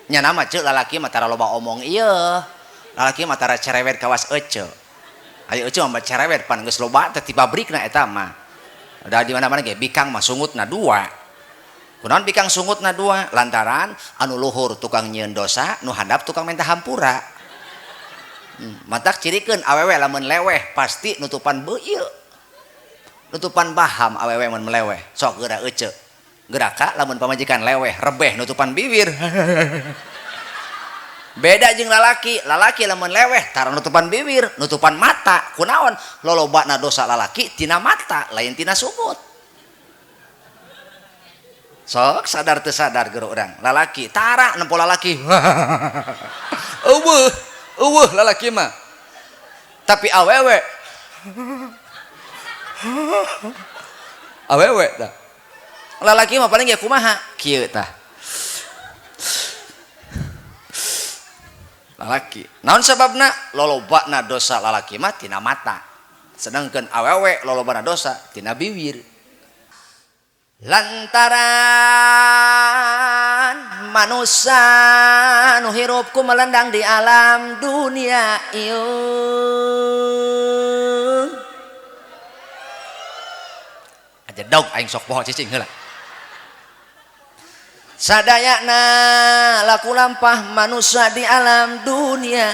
nya nama cek lalaki mah tara loba omong iya lalaki mah tara cerewet kawas ece ayo ece mah cerewet pan geus loba teh ti pabrikna eta mah da di mana-mana ge bikang mah sungutna dua kunaon bikang sungutna dua lantaran anu luhur tukang nyieun dosa nu handap tukang minta hampura matak cirikeun awewe lamun leweh pasti nutupan beuyeul nutupan baham awewe mun meleweh sok geura ece geraka lamun pamajikan leweh rebeh nutupan bibir beda jeung lalaki lamun leweh tara nutupan bibir nutupan mata kunaon lolobana dosa lalaki tina mata lain tina sumut sok sadar teu sadar geura urang lalaki tara nempo lalaki eueuh lalaki mah tapi awewe tah lalaki mah paling ya kumaha kieu tah lalaki naon sababna lolobana dosa lalaki mah tina mata sedangkan awewe lolobana dosa tina bibir lantaran manusia nu hirup ku melendang di alam dunia ieu aja dog aing sok poho cicing heula sadayana laku lampah manusia di alam dunia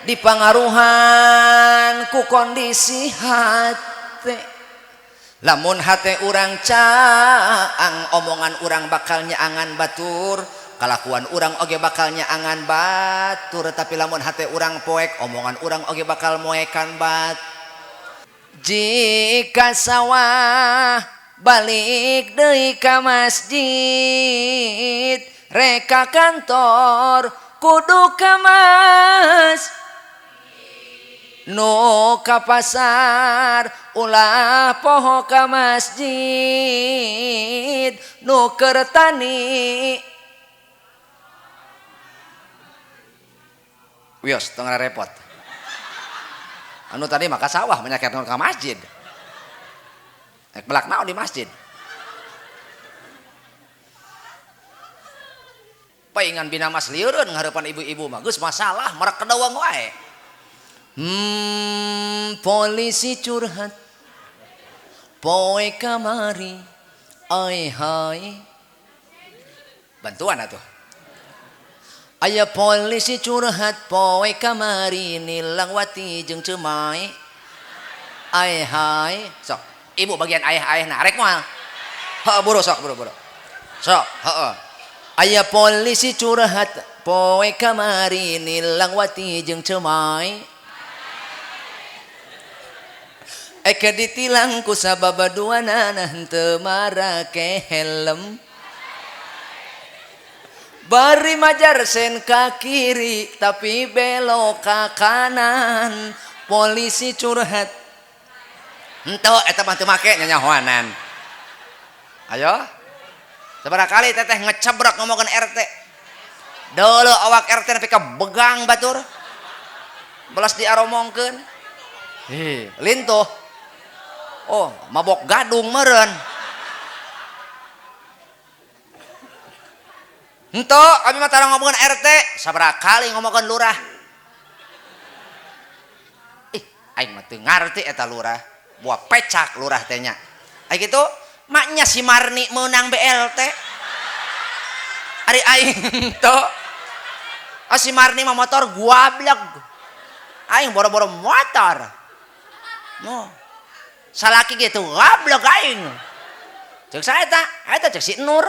dipangaruhan ku kondisi hate lamun hate urang caang omongan urang bakal nyaangan batur kalakuan urang oge bakal nyaangan batur tapi lamun hate urang poek omongan urang oge bakal moekan bat jika sawah balik deui ka masjid reka kantor kudu ka mas nu ka pasar ulah poho ka masjid nu keur tani wios teu repot anu tadi maka sawah menyaket ka masjid nek belak naon di masjid paingan bina mas lieureun ngahareupan ibu-ibu mah geus masalah merek kedawang wae polisi curhat poe kamari ai hai bantuan atuh aya polisi curhat poe kamari nilang wati jeung cemai ai hai sok ibu bagian ayah-ayahna rek moal heuh buru sok buru sok heuh aya polisi curhat poe kamari nilang wati jeung cemai eke ditilang ku sababaduana henteu marake helm bari majar sen ka kiri tapi belok ka kanan polisi curhat ento eta mah teu make nyanyahoanan ayo sabaraha kali teteh ngecebrek ngomongkeun RT deuleu awak RT nepi ka begang batur belas diaromongkeun lintuh oh mabok gadung meureun ento abi mah tara ngomongkeun RT sabaraha kali ngomongkeun lurah aing mah teu ngarti eta lurah buah pecak lurah tehnya ay gitu maknya si Marni menang BLT ari aing to si Marni mah motor guablek aing boro-boro motor no salaki gitu gablek aing cek saya eta cek si Nur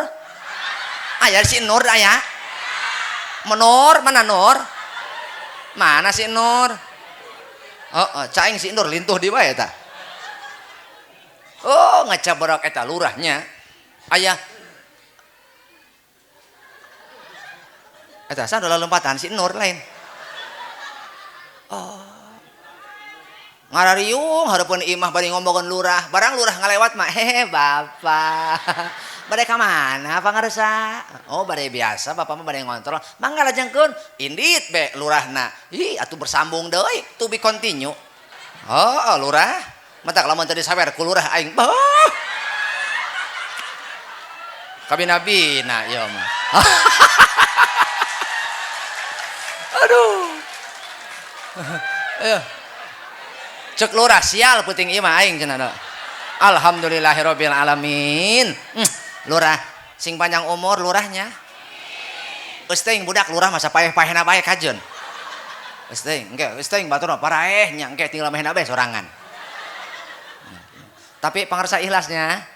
aya si Nur aya menur mana Nur mana si Nur caing si Nur lintuh di wae eta oh ngacabrok eta lurahnya aya eta saha lempatan si Nur lain oh ngarariung hareupeun imah bari ngomongkeun lurah barang lurah ngalewat mah hehe bapak bade ka mana pangaresa oh bade biasa bapak mah bade ngontrol mangga lajengkeun indit be lurahna ih atuh bersambung deui to be continue oh lurah mata lamun tadi sawer ku lurah aing kabina-bina ya mah Aduh. Cek lurah sial puting ieu mah aing cenah. Alhamdulillahirabbil alamin. Lurah sing panjang umur lurahnya. Geus teuing budak lurah masa paeh-paehna bae kajeun. Geus teuing, engke geus teuing baturna paraeh nya engke tinggal mehna bae sorangan. Tapi pangarsa ikhlasnya.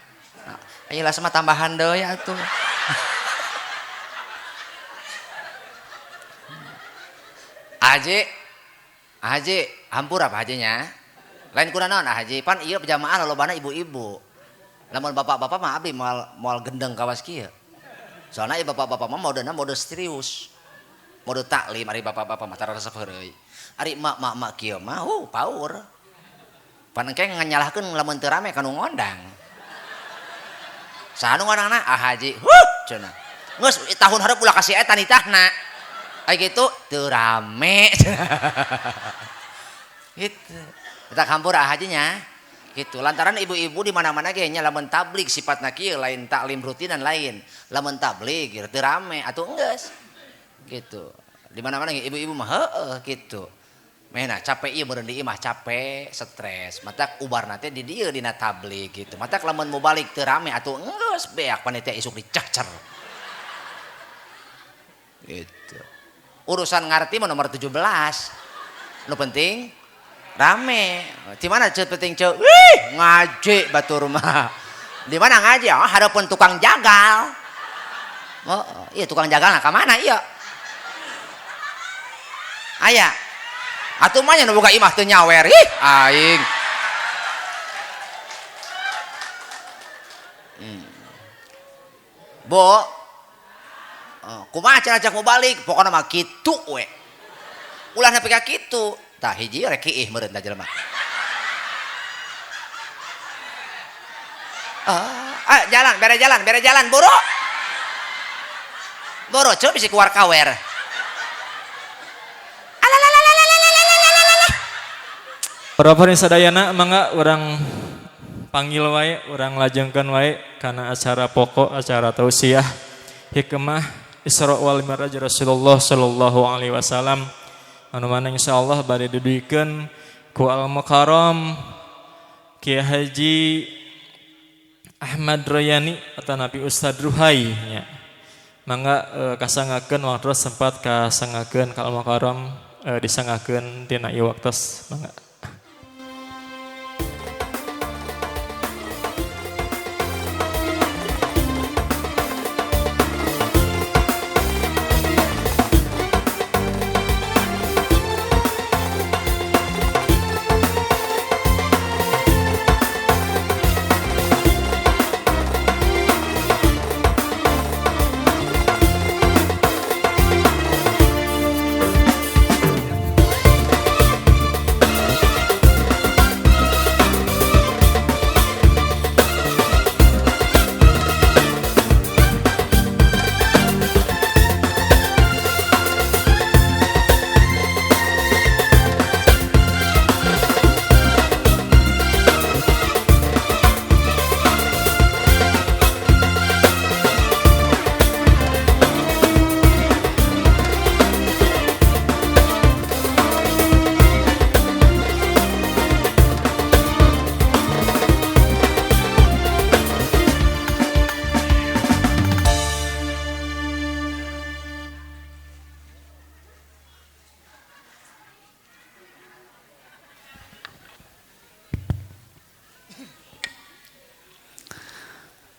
Ikhlas mah tambahan deui atuh. Haji, hampura apa hajinya? Lain kuna naon haji? Pan ieu jamaah lolobana ibu-ibu. Lamun bapak-bapak mah abdi moal gendeng kawas kieu. Soalna ieu bapak-bapak mah mode serius. Mode taklim ari bapak-bapak mah tara resep heureuy. Ari mak kieu mah paur. Pan engke nganyalahkeun lamun teu rame kanu ngondang. Saha nu ngondangna? Haji. Cenah. Geus tahun hareup ulah kasih eta nitahna. Ai gitu teu rame. Gitu. Eta hampura hajinya. Gitu. Lantaran ibu-ibu di mana-mana ge nya lamun tablik sifatna kieu lain taklim rutinan lain. Lamun tablik teu rame atuh enggeus. Gitu. Di mana-mana ge ibu-ibu mah heueuh gitu. Mehna capek ieu meureun di imah capek, stres. Matak ubarna teh di dieu dina tablik gitu. Matak lamun mau balik teu rame atuh enggeus beak panitia isuk dicecer. Gitu. Urusan ngarti mah nomor 17. Nu penting rame. Di mana ceut penting ceut? Ngaji batur mah. Di mana ngaji? Oh, harapan tukang jagal. Oh, iya tukang jagal ka mana ieu? Aya. Atuh mah nya nu boga imah teu nyawer. Ih, aing. Bo, kumaha cara ajak mau balik? Pokona mah kitu we. Ulah nepi ka kitu. Tah hiji rek kiih meureun da jelema. Jalan, bere jalan, boro. Boro coba bisa keluar kawer. Para paring sadayana mangga urang panggil wae, urang lajengkeun wae kana acara pokok, acara tausiah hikmah Isra wal Mi'raj Rasulullah sallallahu alaihi wasallam anu mana insyaallah bade diduikeun ku Al Mukarram Kiai Haji Ahmad Royani atau Nabi Ustad Ruhai nya. Mangga kasangakeun waktu sempat kasangakeun ka Al Mukarram disangakeun dina ieu waktos mangga.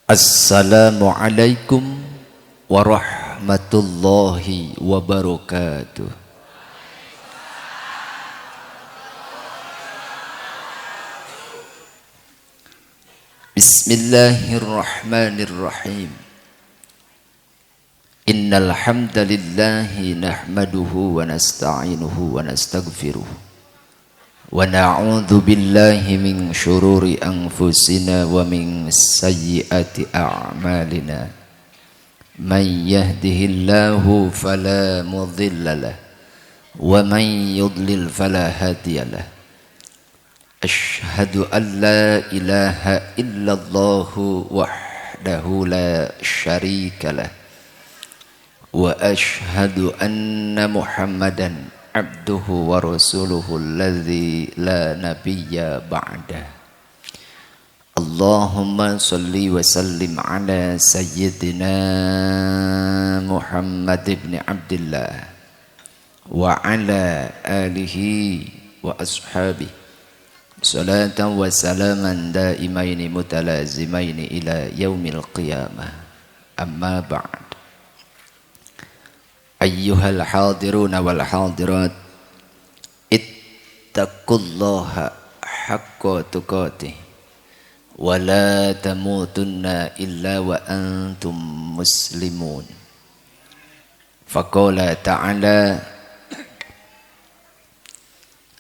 Assalamualaikum warahmatullahi wabarakatuh. Bismillahirrahmanirrahim. Innal hamdalillahi nahmaduhu wa nasta'inuhu wa nastaghfiruh. Wa na'udzu billahi min syururi anfusina wa min sayyiati a'malina. Man yahdihillahu fala mudilla lahu wa man yudlil fala hadiya lahu. Asyhadu an la ilaha illallah wahdahu la syarika lahu wa asyhadu anna Muhammadan عبده ورسوله الذي لا نبي بعده اللهم صل وسلم على سيدنا محمد بن عبد الله وعلى آله وأصحابه صلاة وسلاما دائمين متلازمين إلى يوم القيامة أما بعد أيها الحاضرون والحاضرات اتقوا الله حق تقاته ولا تموتن إلا وأنتم مسلمون فقال تعالى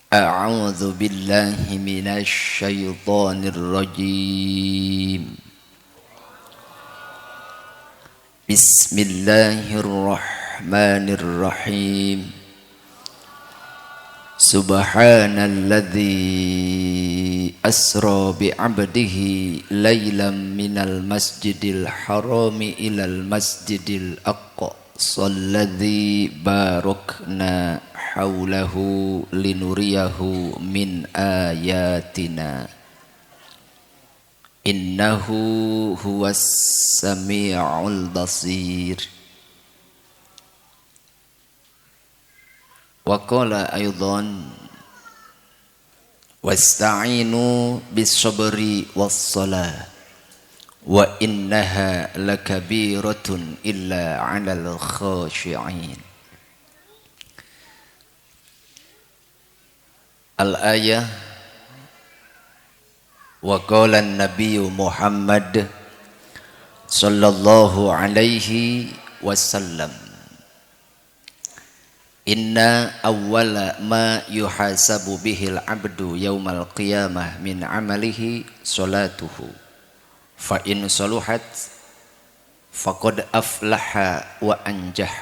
أعوذ بالله من الشيطان الرجيم بسم الله الرحمن الرحيم سبحان الذي أسرى بعبده ليلا من المسجد الحرام إلى المسجد الأقصى الذي باركنا حوله لنريه من آياتنا إنه هو السميع البصير وقال أيضا واستعينوا بالصبر والصلاة وإنها لكبيرة إلا على الخاشعين الآية وقال النبي محمد صلى الله عليه وسلم إن أول ما يحاسب به العبد يوم القيامة من عمله صلاته فإن صلحت فقد أفلح وأنجح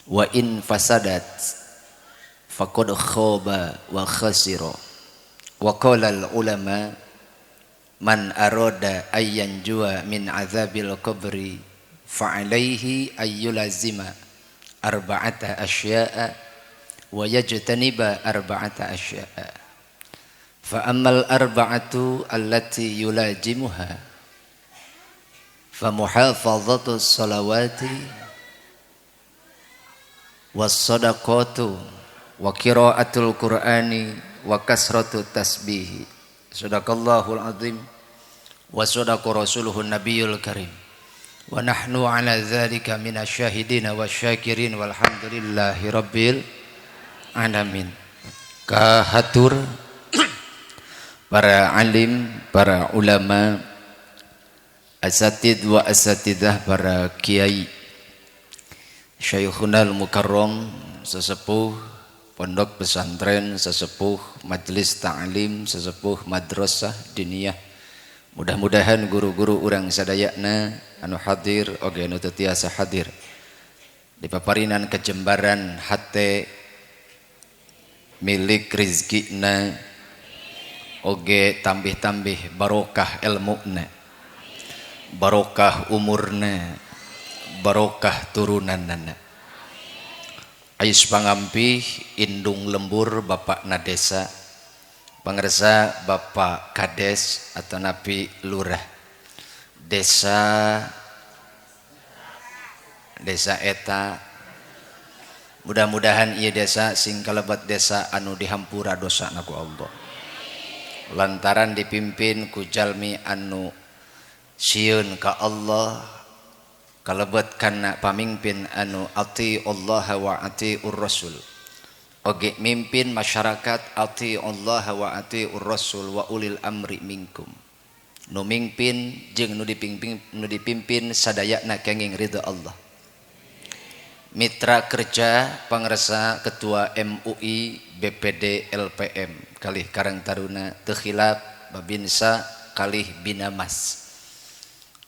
وإن فسدت فقد خاب وخسر وقال العلماء من أراد أن ينجو من عذاب القبر فعليه أن يلازم أربعة أشياء ويجتنب أربعة أشياء فأما الأربعة التي يلازمها فمحافظة الصلوات والصدقات وقراءة القرآن وكثرة التسبيح صدق الله العظيم وصدق رسوله النبي الكريم ونحن على ذلك من الشاهدين والشاكرين والحمد لله رب العالمين. Kahatur para alim, para ulama, asatid wa asatidah, para kiai, Syekhunal Mukarram, sesepuh pondok pesantren, sesepuh majelis ta'lim, sesepuh madrasah diniyah. Mudah-mudahan guru-guru urang sadayana anu hadir oge anu teu tiasa hadir di paparinan kejembaran hate milik rizkina oge tambih-tambih barokah ilmuna, barokah umurna, barokah turunanna. Ais pangampih indung lembur bapakna desa, pangersa bapak kades atau napi lurah desa eta. Mudah-mudahan ieu desa sing kalebat desa anu dihampura dosana ku Allah lantaran dipimpin ku jalmi anu sieun ka Allah, kalebat kana pamimpin anu ati Allah wa ati ur-rasul, oge mimpin masyarakat ati Allah wa ati ur-rasul wa ulil amri minkum, nu mimpin jeung nu dipimpin sadayana kenging ridha Allah. Mitra kerja pangresa ketua MUI BPD LPM kalih Karang Taruna teu khilaf babinsa kalih binamas,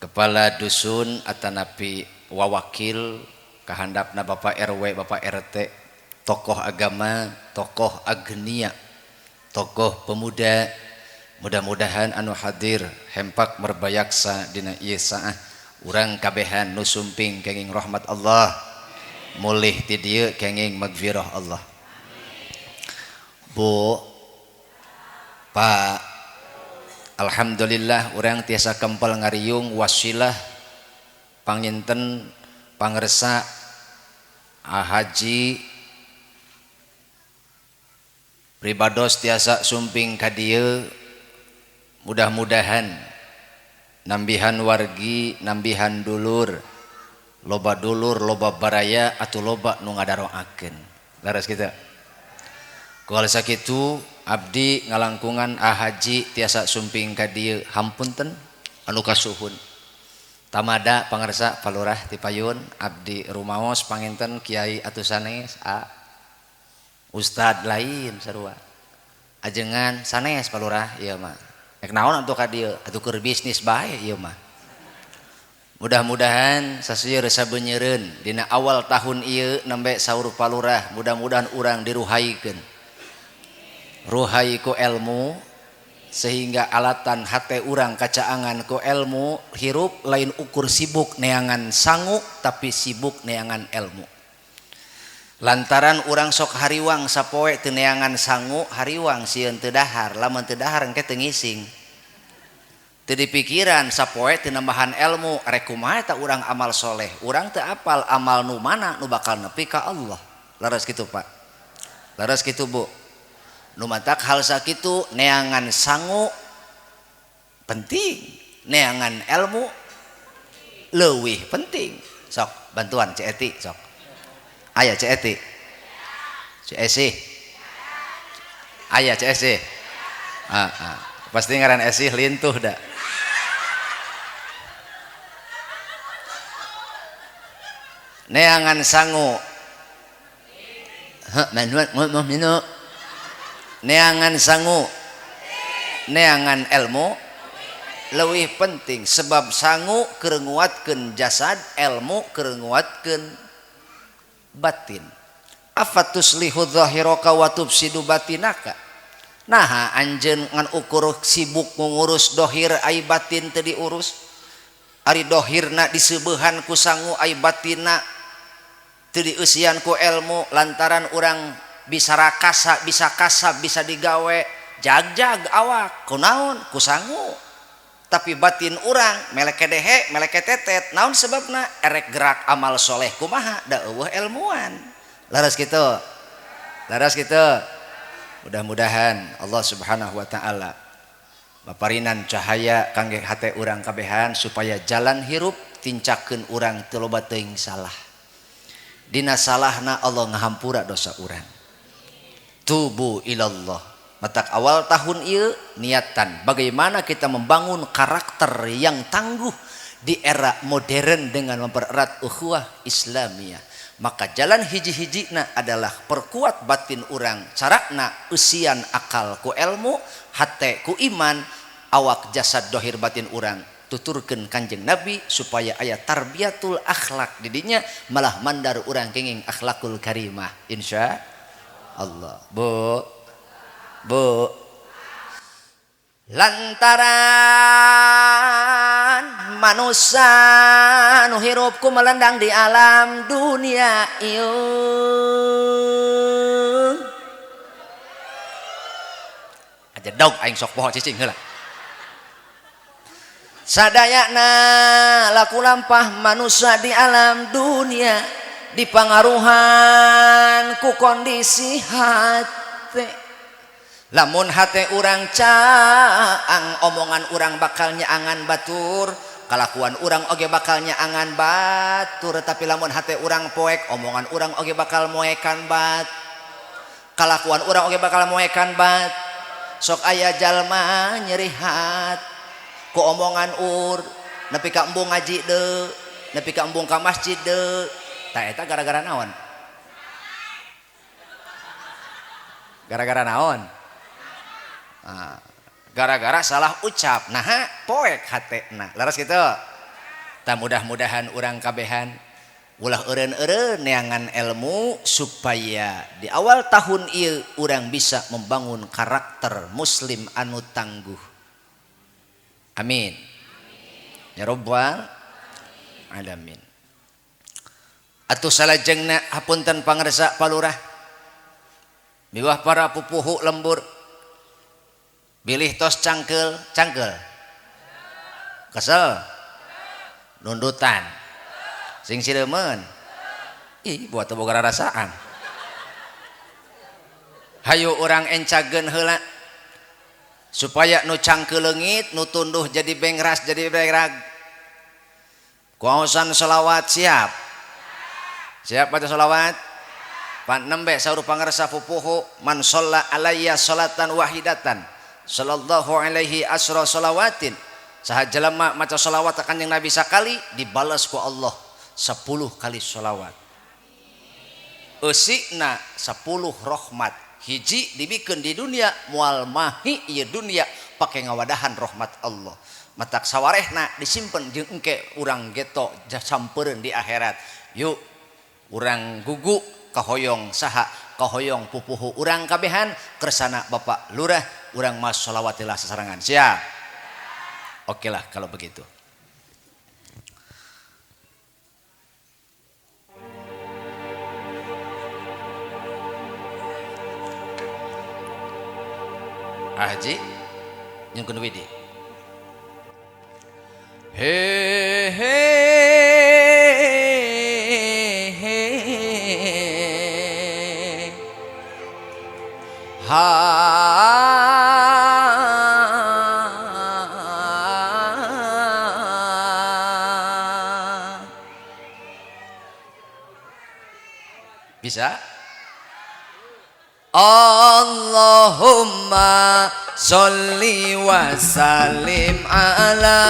kepala dusun atanapi wawakil kahandapna Bapak RW, Bapak RT, tokoh agama, tokoh agnia, tokoh pemuda. Mudah-mudahan anu hadir hempak merbayaksa dina ieu saah urang kabehan nu sumping kenging rahmat Allah. mulih ti dieu kenging magfirah Allah. Bu, Pak, alhamdulillah urang tiasa kempel ngariung wasilah panginten pangersa haji pribados tiasa sumping ka dieu, mudah-mudahan nambihan wargi nambihan dulur, loba dulur loba baraya atuh loba nu ngadaroakeun. Laras kita kual sakitu abdi ngalangkungan haji tiasa sumping ka dieu hampunten anu kasuhun tamada pangarsa palurah ti payun abdi rumaos panginten kiai atuh sanes ustad lain sarua ajengan sanes palurah ieu mah nek naon atuh ka dieu atuh keur bisnis bae ieu mah. Mudah-mudahan saseueur sabeunyereun dina awal tahun ieu nembe saur palurah mudah-mudahan urang diruhaikeun. Ruhai ku ilmu sehingga alatan hate urang kacaangan ku ilmu hirup lain ukur sibuk neangan sangu tapi sibuk neangan ilmu. Lantaran urang sok hariwang sapoe teu neangan sangu hariwang sieun teu dahar lamun teu dahar engke teu ngising. Teu dipikiran sapoe teu nambahan ilmu rek kumaha eta urang amal soleh. Urang teu apal amal nu mana nu bakal nepi ka Allah. Laras kitu Pak. Laras kitu Bu. Nu matak hal sakitu neangan sangu penting, neangan ilmu leuwih penting. Sok bantuan Cik Eti sok. Aya Cik Eti. Cik Esi. Aya Cik Esi. Pasti ngaran Esi lintuh dah. Neangan sangu. Manuat minu. Neangan sangu. Neangan ilmu leuwih penting sebab sangu keur nguatkeun jasad, ilmu keur nguatkeun batin. Afatuslihu dzahiraka wa tufsidu batinaka. Nah anjeun ngan ukur sibuk ngurus dohir ai batin teu diurus. Ari dohirna diseubehan ku sangu ai batinna teu dieusian ku ilmu lantaran urang bisa rakasa, bisa kasab, bisa digawe jag-jag awak kunaon ku sangu. Tapi batin urang melek kedehe melek tetet naon sebabna erek gerak amal soleh kumaha da eueuh ilmuan. Laras kitu. Laras kitu. Mudah-mudahan Allah Subhanahu wa taala maparinan cahaya kangge hate urang kabehan supaya jalan hirup tincakeun urang teu loba teuing salah. Dina salahna Allah ngahampura dosa urang. Tubu ilallah. Matak awal tahun ieu niatan bagaimana kita membangun karakter yang tangguh di era modern dengan mempererat ukhuwah Islamiyah. Maka jalan hiji-hijina adalah perkuat batin urang, carana usian akal ku ilmu, hate ku iman, awak jasad dohir batin urang tuturkeun Kanjeng Nabi supaya aya tarbiyatul akhlak didinya malah mandar urang kenging akhlakul karimah insya Allah. Bu lantaran manusia nu hirup ku melendang di alam dunia ieu aja dog aing sok poho cicing heula sadayana laku lampah manusia di alam dunia dipangaruhan ku kondisi hate. Lamun hate urang caang omongan urang bakal nyaangan batur, kalakuan urang oge bakal nyaangan batur, tapi lamun hate urang poek omongan urang oge bakal moekan bat. Kalakuan urang oge bakal moekan bat. Sok aya jalma nyerihat ku omongan nepi ka embung ngaji deui, nepi ka embung ka masjid deui. Tah eta gara-gara naon? Gara-gara naon? Gara-gara salah ucap nah poek hatena laras gitu. Tak mudah-mudahan urang kabehan ulah eureun-eureun neangan ilmu supaya di awal tahun ieu urang bisa membangun karakter muslim anu tangguh. Amin ya rabbal alamin. atuh salajengna hapunten pangarsa palurah miwah para pupuhu lembur bilih tos cangkel kesel nundutan sing siremen ih buat boga rasaan hayu orang encageun heula supaya nu cangkeleungit nu tunduh jadi bengras jadi berag kuaosan selawat siap baca selawat pan nembe saur pangarsa pupuhu man shalla alayya sholatan wahidatan sallallahu alaihi asra shalawatin saha jelema maca selawat ka Kanjeng Nabi sakali dibales ku Allah 10 kali selawat eusina 10 rahmat hiji dibikeun di dunia moal mahi ieu dunia pake ngawadahan rahmat Allah matak sawarehna disimpen jeung engke urang geto sampeureun di akhirat yuk urang gugu kahoyong saha kahoyong pupuhu urang kabehan kersana Bapak Lurah urang mas sholawatilah sasarangan siap oke lah kalau begitu Haji nyungkeun widi he he bisa Allahumma sholli wa sallim ala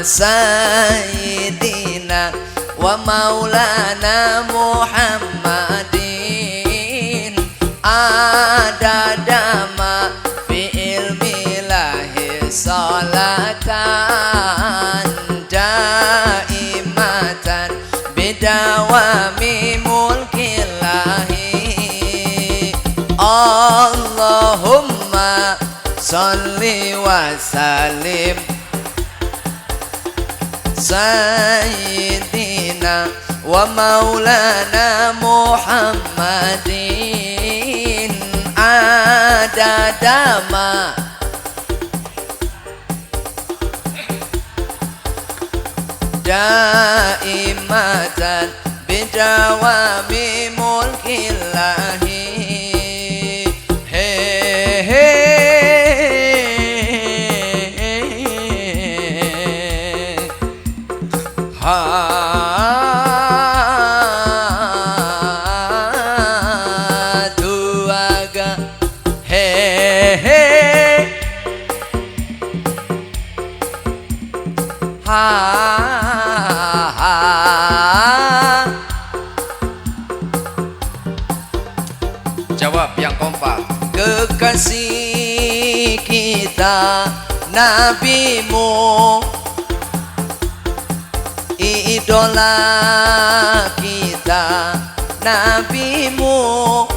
sayyidina wa maulana Muhammadin adadama fi ilmi lahi salatan daimatan bidawami mulkillahi Allahumma sholli wa sallim sayyidina wa maulana Muhammadin adadama daimatan bidawami mulkillahi Jawab yang kompak. Kekasih kita nabimu, idola kita nabimu,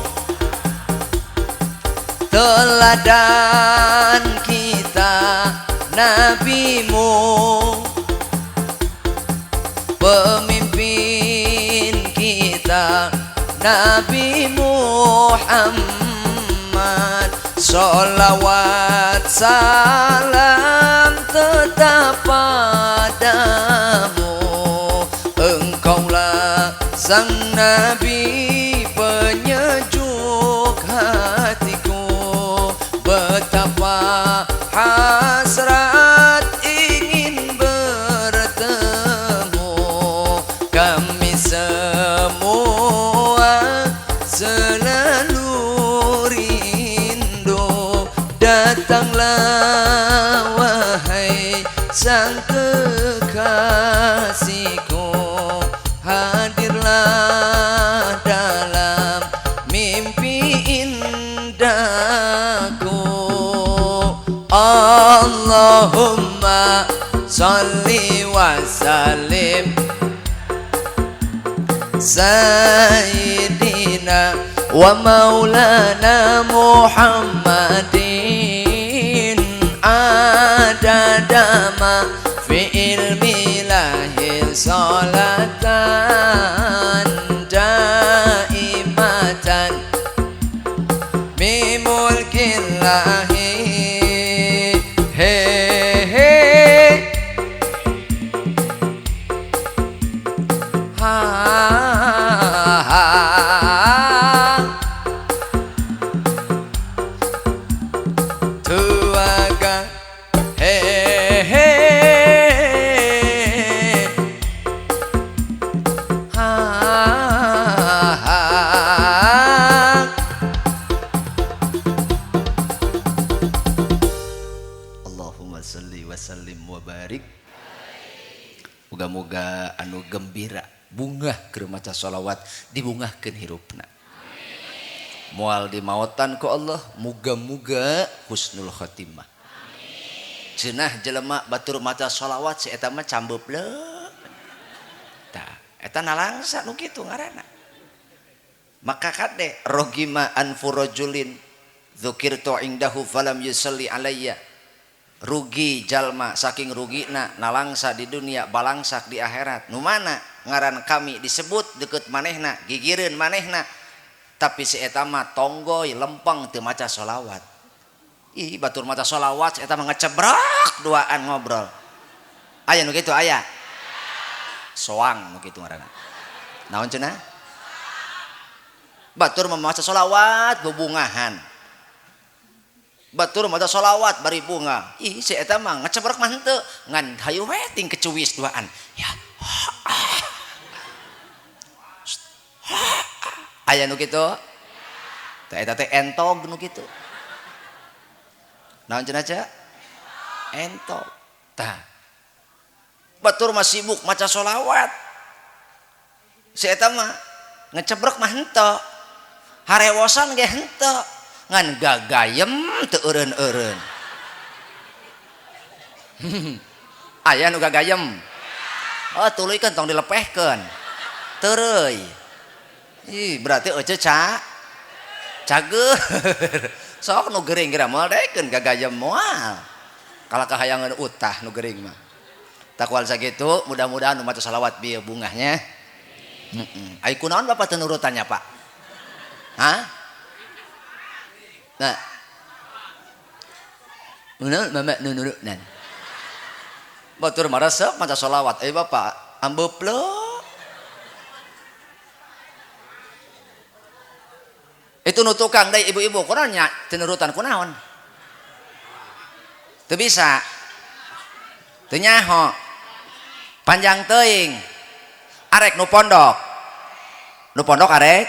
teladan kita nabimu, pemimpin kita Nabi Muhammad. Sholawat salam tetap padamu, engkaulah sang Nabi penyejuk hatiku. Betapa hasrat ingin bertemu kami semua, selalu rindu. Datanglah wahai sang kekasihku, hadirlah dalam mimpi indahku. Allahumma sholli wa sallim sayyidina wa maulana Muhammadin adadama fi ilmi lahil salatan anu gembira bungah keur maca sholawat dibungahkeun hirupna moal di maotan ku Allah muga-muga husnul khotimah cenah jelema batur maca sholawat si eta mah cambeupleuh tah eta nalangsa nu kitu ngaranna maka kade rogima anfurajulin dzukirtu indahu falam yusalli alayya rugi jalma saking rugina nalangsa di dunia balangsak di akhirat nu mana ngaran kami disebut deket manehna gigireun manehna tapi si eta mah tonggoy lempeng teu maca sholawat ih batur maca sholawat si eta mah ngecebrak duaan ngobrol aya nu kitu aya soang nu kitu ngaranna naon cenah batur maca sholawat bebungahan batur maca sholawat bari bunga ih si eta mah ngecebrak mah henteu ngan hayu we ting kecuwis duaan ya aya nu kitu teh eta teh entog nu kitu naon cenah ca entog tah batur mah sibuk maca sholawat si eta mah ngecebrak mah henteu harewosan ge henteu ngan gagayem teu eureun-eureun aya nu gagayem oh tuluykeun tong dilepehkeun teureui ih berarti ece cager sok nu gering geura moal dekeun gagayem moal kalau kahayangan utah nu gering mah takwal sakitu mudah-mudahan nu maca shalawat bieu bungahnya ai kunaon bapak teu nurutannya pak hah nah mama nunurunan batur marasep maca sholawat bapak ambepleuh itu nu tukang deui ibu-ibu kunaon nya teu nurutan kunaon teu bisa teu nyaho panjang teuing arek nu pondok arek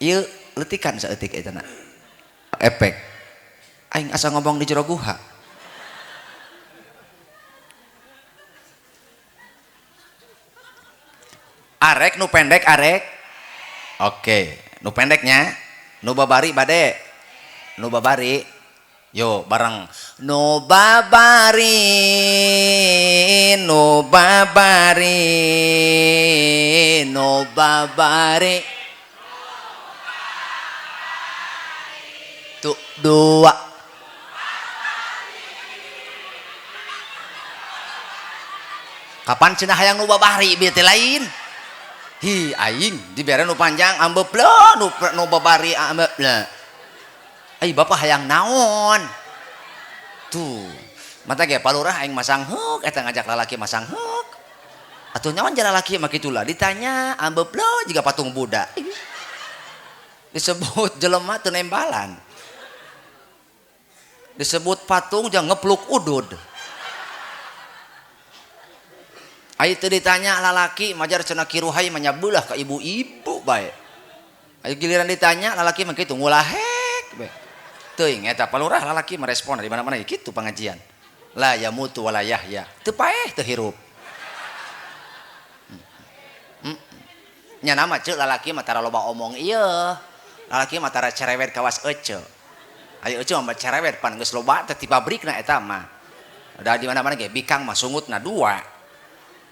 ieu leutikan saeutik eta na efek aing asa ngomong di jero guha arek nu pendek arek oke nu pendeknya nu babari bade nu babari yo bareng nu babari dua kapan cenah hayang nu babari bieu teh lain hi aing dibere nu panjang ambepleuh nu babari ambepleuh ai bapak hayang naon tuh mata ge palurah aing masang heuk eta ngajak lalaki masang heuk atuh naon jara lalaki mah kitulah ditanya ambepleuh jiga patung Buddha disebut jelema teu nembalan disebut patung jangan ngepluk udud ai teu ditanya lalaki majar cenah kiruhai menyabelah ka ibu-ibu bae ai giliran ditanya lalaki mah kitu ngulahek bae teuing eta palurah lalaki merespon di mana-mana kitu pengajian la yamutu wala yahya teu paeh teu hirup nya nama ceuk lalaki mah tara loba omong ieu lalaki mah tara cerewet kawas ece ayo ece mah cerewet pan geus loba teh ti pabrikna eta mah da di mana-mana ge bikang mah sungutna dua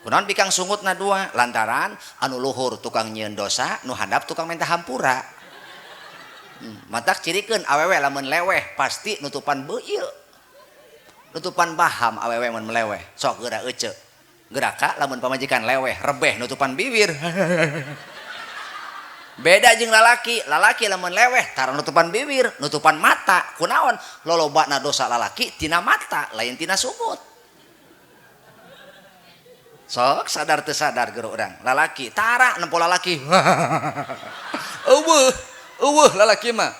kunaon bikang sungutna dua lantaran anu luhur tukang nyieun dosa nu handap tukang minta hampura matak cirikeun awewe lamun leweh pasti nutupan beuil nutupan baham awewe mun meleweh sok geura ece geraka lamun pamajikan leweh rebeh nutupan bibir beda jeung lalaki lamun leweh tara nutupan bibir nutupan mata kunaon lolobana dosa lalaki tina mata lain tina sumut sok sadar teu sadar geura urang lalaki tara nempo lalaki eueuh lalaki mah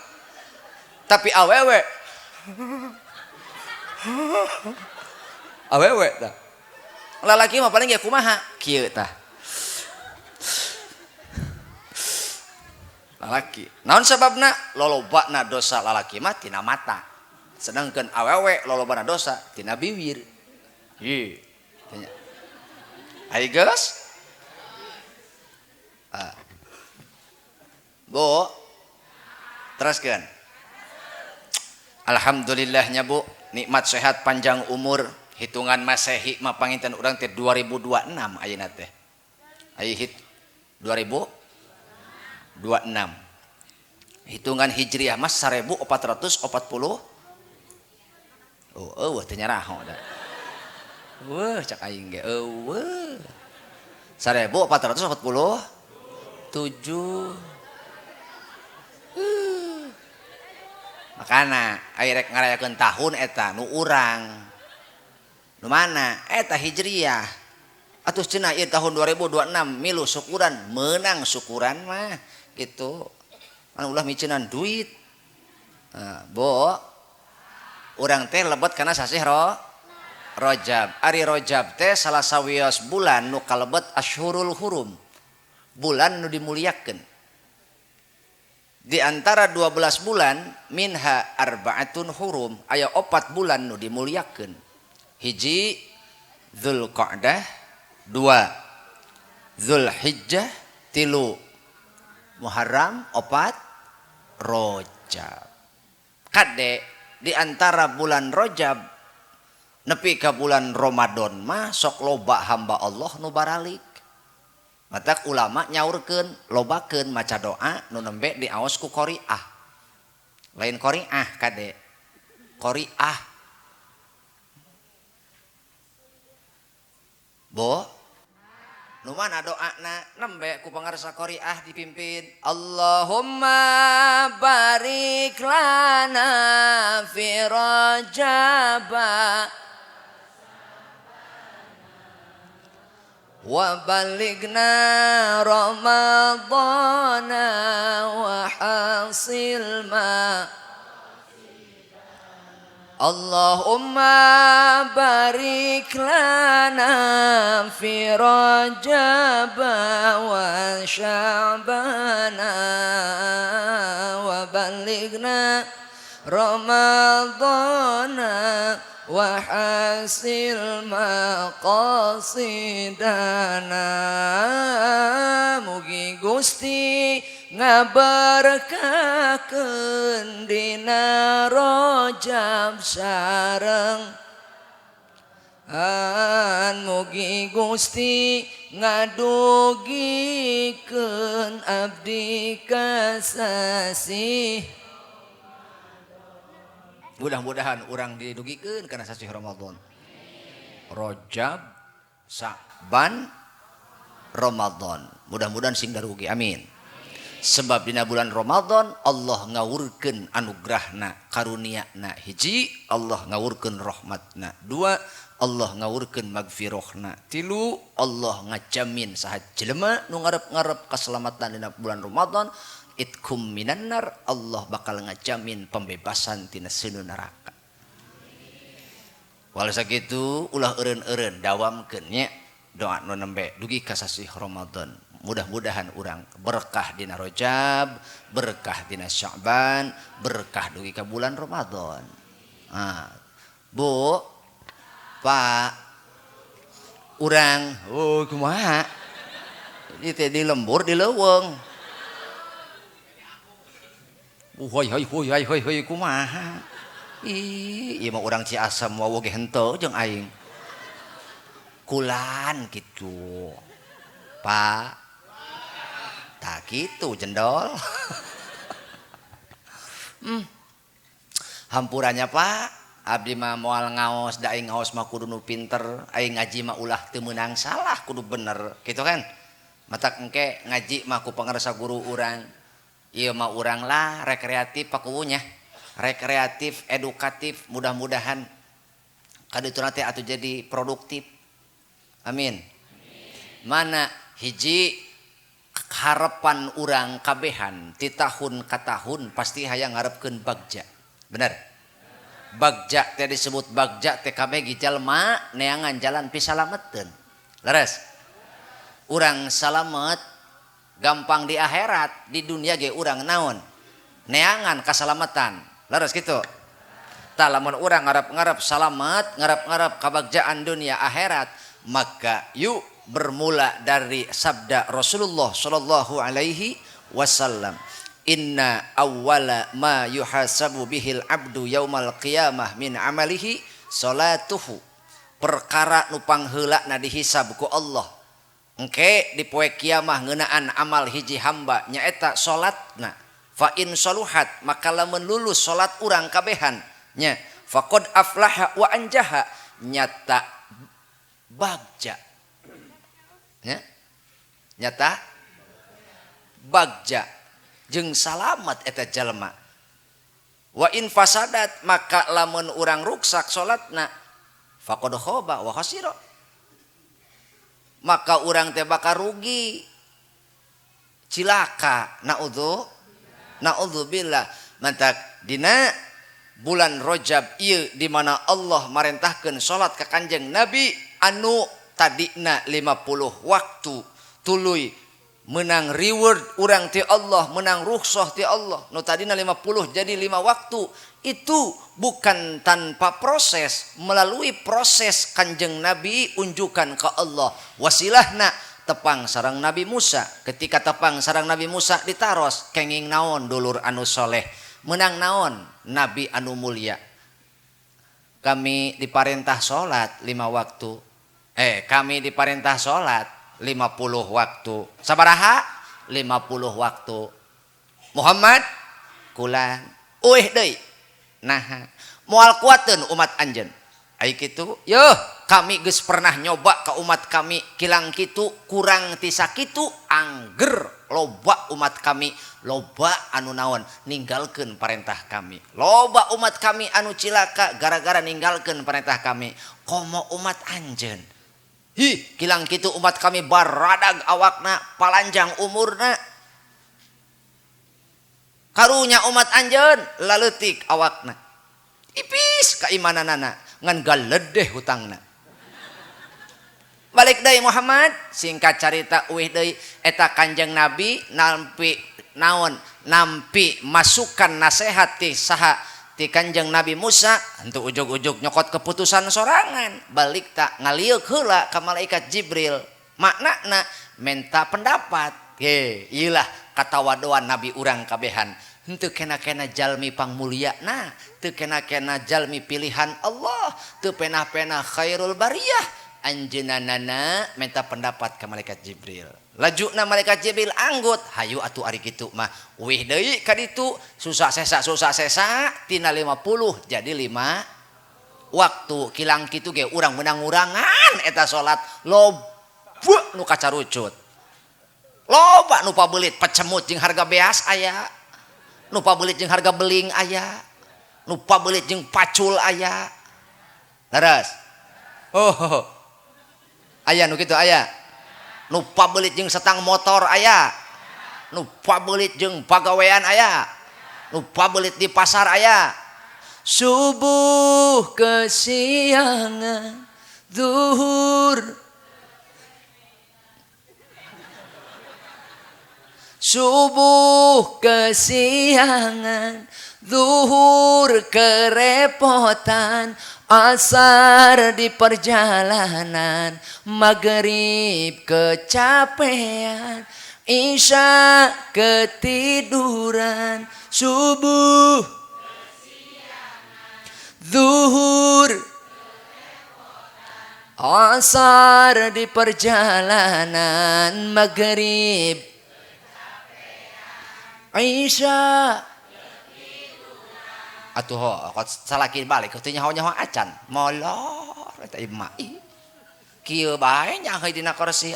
tapi awewe tah lalaki mah paling ge kumaha kieu tah lalaki naon sababna lolobana dosa lalaki mah tina mata sedangkeun awewe lolobana dosa tina bibir hi Ayo guys. Bu, teruskan. Alhamdulillahnya Bu, nikmat sehat panjang umur, hitungan Masehi mah panginten urang teh 2026 ayeuna teh. Aya hit 2026. Hitungan Hijriah mas 1440. Oh, teh nyaraho da. Cak aing ge. 1447. Makana aya rek ngarayakeun tahun eta nu urang. Nu mana? Eta Hijriah. Atuh cenah ieu tahun 2026 milu syukuran, meunang syukuran mah gitu. Anu ulah miceunnan duit. Bo. Urang teh lebet kana sasih Rajab. Ari Rajab teh salah sawios bulan nu kalebet Asyhurul Hurum. Bulan nu dimuliakeun. Di antara 12 bulan minha arba'atun hurum, aya 4 bulan nu dimuliakeun. Hiji Dzulqa'dah, 2 Dzulhijjah, 3 Muharram, 4 Rajab. Kade di antara bulan Rajab nepi ka bulan Ramadan mah sok loba hamba Allah nu baralik. Matak ulama nyaurkeun lobakeun maca doa nu nembe diaos ku qoriah. Lain qoriah kade. Qoriah. Bo nu mana doana nembe ku pangarsa qoriah dipimpin Allahumma barik lana fi Rajaba wa balighna Ramadana wa hasil ma Allahumma barik lana fi Rajab wa Sya'bana wa balighna Ramadana wa hasil maqasidana. Mugi Gusti ngaberkakeun dina Rajab sareng mugi Gusti ngadugikeun abdi kasasih. Mudah-mudahan orang didugikeun kana sasih Ramadan. Rajab, Sa'ban, Ramadan. Mudah-mudahan sing darugi. Amin. Sebab dina bulan Ramadan Allah ngawurkeun anugerahna, karuniana. Hiji, Allah ngawurkeun rahmatna. 2, Allah ngawurkeun magfirahna. 3, Allah ngajamin saha jelema nu ngarep-ngarep keselamatan dina bulan Ramadan. Itkum minan nar, Allah bakal ngajamin pembebasan tina seuneu neraka. Walau sakitu ulah eureun-eureun dawamkeun nya doa nu nembe dugi ka sasih Ramadan. Mudah-mudahan urang berkah dina Rajab, berkah dina Sya'ban, berkah dugi ka bulan Ramadan. Bu, Pak, urang, kumaha? Itu di lembur di leuweung. Hoi kumaha? Ieu mah urang Ciasem wae ge henteu jeung aing. Kulan kitu. Pak. Tah kitu jendol. Hampurannya Pak, abdi mah moal ngaos, da aing ngaos mah kudu nu pinter, aing ngaji mah ulah teu meunang salah, kudu bener, kitu kan? Matak engke ngaji mah ku pangarsa guru urang. Ieu mah urang lah rekreatif pakuwunya. Rekreatif, edukatif, mudah-mudahan kadituna teh atuh jadi produktif. Amin. Mana hiji harapan urang kabehan ti tahun ka tahun pasti hayang ngarepkeun bagja. Bener? Bagja teh disebut bagja teh kabeh jalma neangan jalan pisalametkeun. Leres? Urang salamet gampang di akhirat, di dunia ge urang naon? Neangan kasalamatan. Leres kitu. Tah lamun urang ngarep-ngarep salamet, ngarep-ngarep kabagjaan dunia akhirat, maka yuk bermula dari sabda Rasulullah sallallahu alaihi wasallam, inna awwala ma yuhasabu bihil abdu yaumal qiyamah min amalihi salatuhu. Perkara nu pangheulana dihisab ku Allah engke di poe kiamah ngeunaan amal hiji hamba nyaeta salatna. Fa in saluhat maka lamun lulus salat urang kabehan nya faqad aflaha wa anjaha, nyata bagja nya nyata bagja jeung salamat eta jalma. Wa in fasadat maka lamun urang ruksak salatna faqad khaba wa khasira, maka urang teh bakal rugi cilaka. Naudzubillah. Mantak dina bulan Rajab ieu di mana Allah marentahkeun salat ka Kanjeng Nabi anu tadina 50 waktu tuluy menang reward urang ti Allah, menang rukhsah ti Allah. Nu tadina 50 jadi 5 waktu. Itu bukan tanpa proses, melalui proses Kanjeng Nabi unjukan ke Allah. Wasilahna tepang sarang Nabi Musa. Ketika tepang sarang Nabi Musa ditaros, kenging naon dulur anu soleh, menang naon Nabi anu mulia. Kami diparentah salat 5 waktu. Kami diparentah salat 50 waktu. Sabaraha? 50 waktu. Muhammad kulan eueuh deui. Nah, moal kuateun umat anjeun. Ai kitu, yeuh kami geus pernah nyoba ka umat kami kilang kitu kurang ti sakitu angger loba umat kami, loba anu naon ninggalkeun parentah kami. Loba umat kami anu cilaka gara-gara ninggalkeun parentah kami. Komo umat anjeun. Kilang kitu umat kami baradag awakna, palanjang umurna. Karunya umat anjeun laleutik awakna. Ipis keimananana ngan galedeh hutangna. Balik deui Muhammad, singkat carita eueuh deui eta Kanjeng Nabi nampi naon? Nampi masukan nasihat ti saha ti Kanjeng Nabi Musa, henteu ujug-ujug nyokot keputusan sorangan. Balik tak ngaliuk heula ka malaikat Jibril. Maknana menta pendapat. Iyalah katawadoan Nabi urang kabehan. Henteu kena-kena jalmi pangmulyana, teu kena-kena jalmi pilihan Allah, teu pena-pena khairul bariyah. Anjeunanana minta pendapat ke malaikat Jibril. Lajuna malaikat Jibril anggut, hayu atuh ari kitu mah eueuh deui ka ditu, susah sesa tina 50 jadi 5 waktu. Kilang kitu ge urang menang-urangan eta salat loba nu kacarucut. Loba nu pabeulit pecemut jeung harga beas aya, nu pabeulit jeung harga beling aya, nu pabeulit jeung pacul aya. Leres. Oh. Aya nu kitu aya. Nu pabeulit jeung setang motor aya. Nu pabeulit jeung pagawean aya. Nu pabeulit di pasar aya. Subuh kesiangan zuhur. Subuh kesiangan, zuhur kerepotan, asar di perjalanan, maghrib kecapean, isya ketiduran, subuh zuhur asar di perjalanan, maghrib Aisyah atuh kok salaki balik teu nyaho-nyaho acan molor eta imah kieu bae nya heuh dina kursi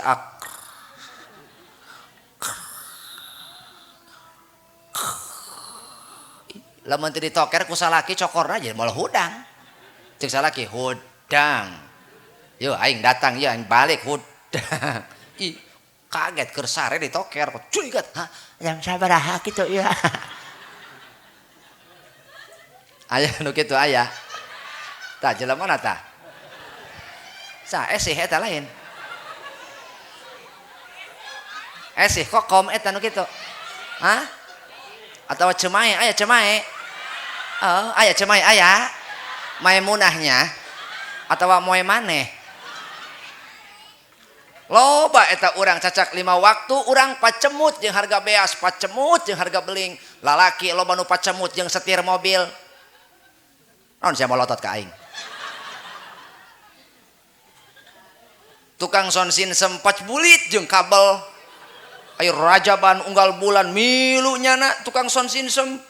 lamun teu ditoker ku salaki cokorna jadi moal hudang ceuk salaki hudang yo aing datang ye aing balik hudang kaget keur sare ditoker cuy gat yang sabaraha kitu ya. Aya nu kitu aya. Tah jelema mana tah? Sa esih eta lain. Esih kokom eta nu kitu. Hah? Atawa cemae aya cemae? Oh, aya cemae aya. Maimunahnya atawa moe maneh? loba eta urang cacak 5 waktu urang pacemut jeung harga beas pacemut jeung harga beling lalaki loba nu pacemut jeung setir mobil naon sia molotot ka aing tukang sound system pac bulit jeung kabel ayo rajaban unggal bulan milu nyana tukang sound system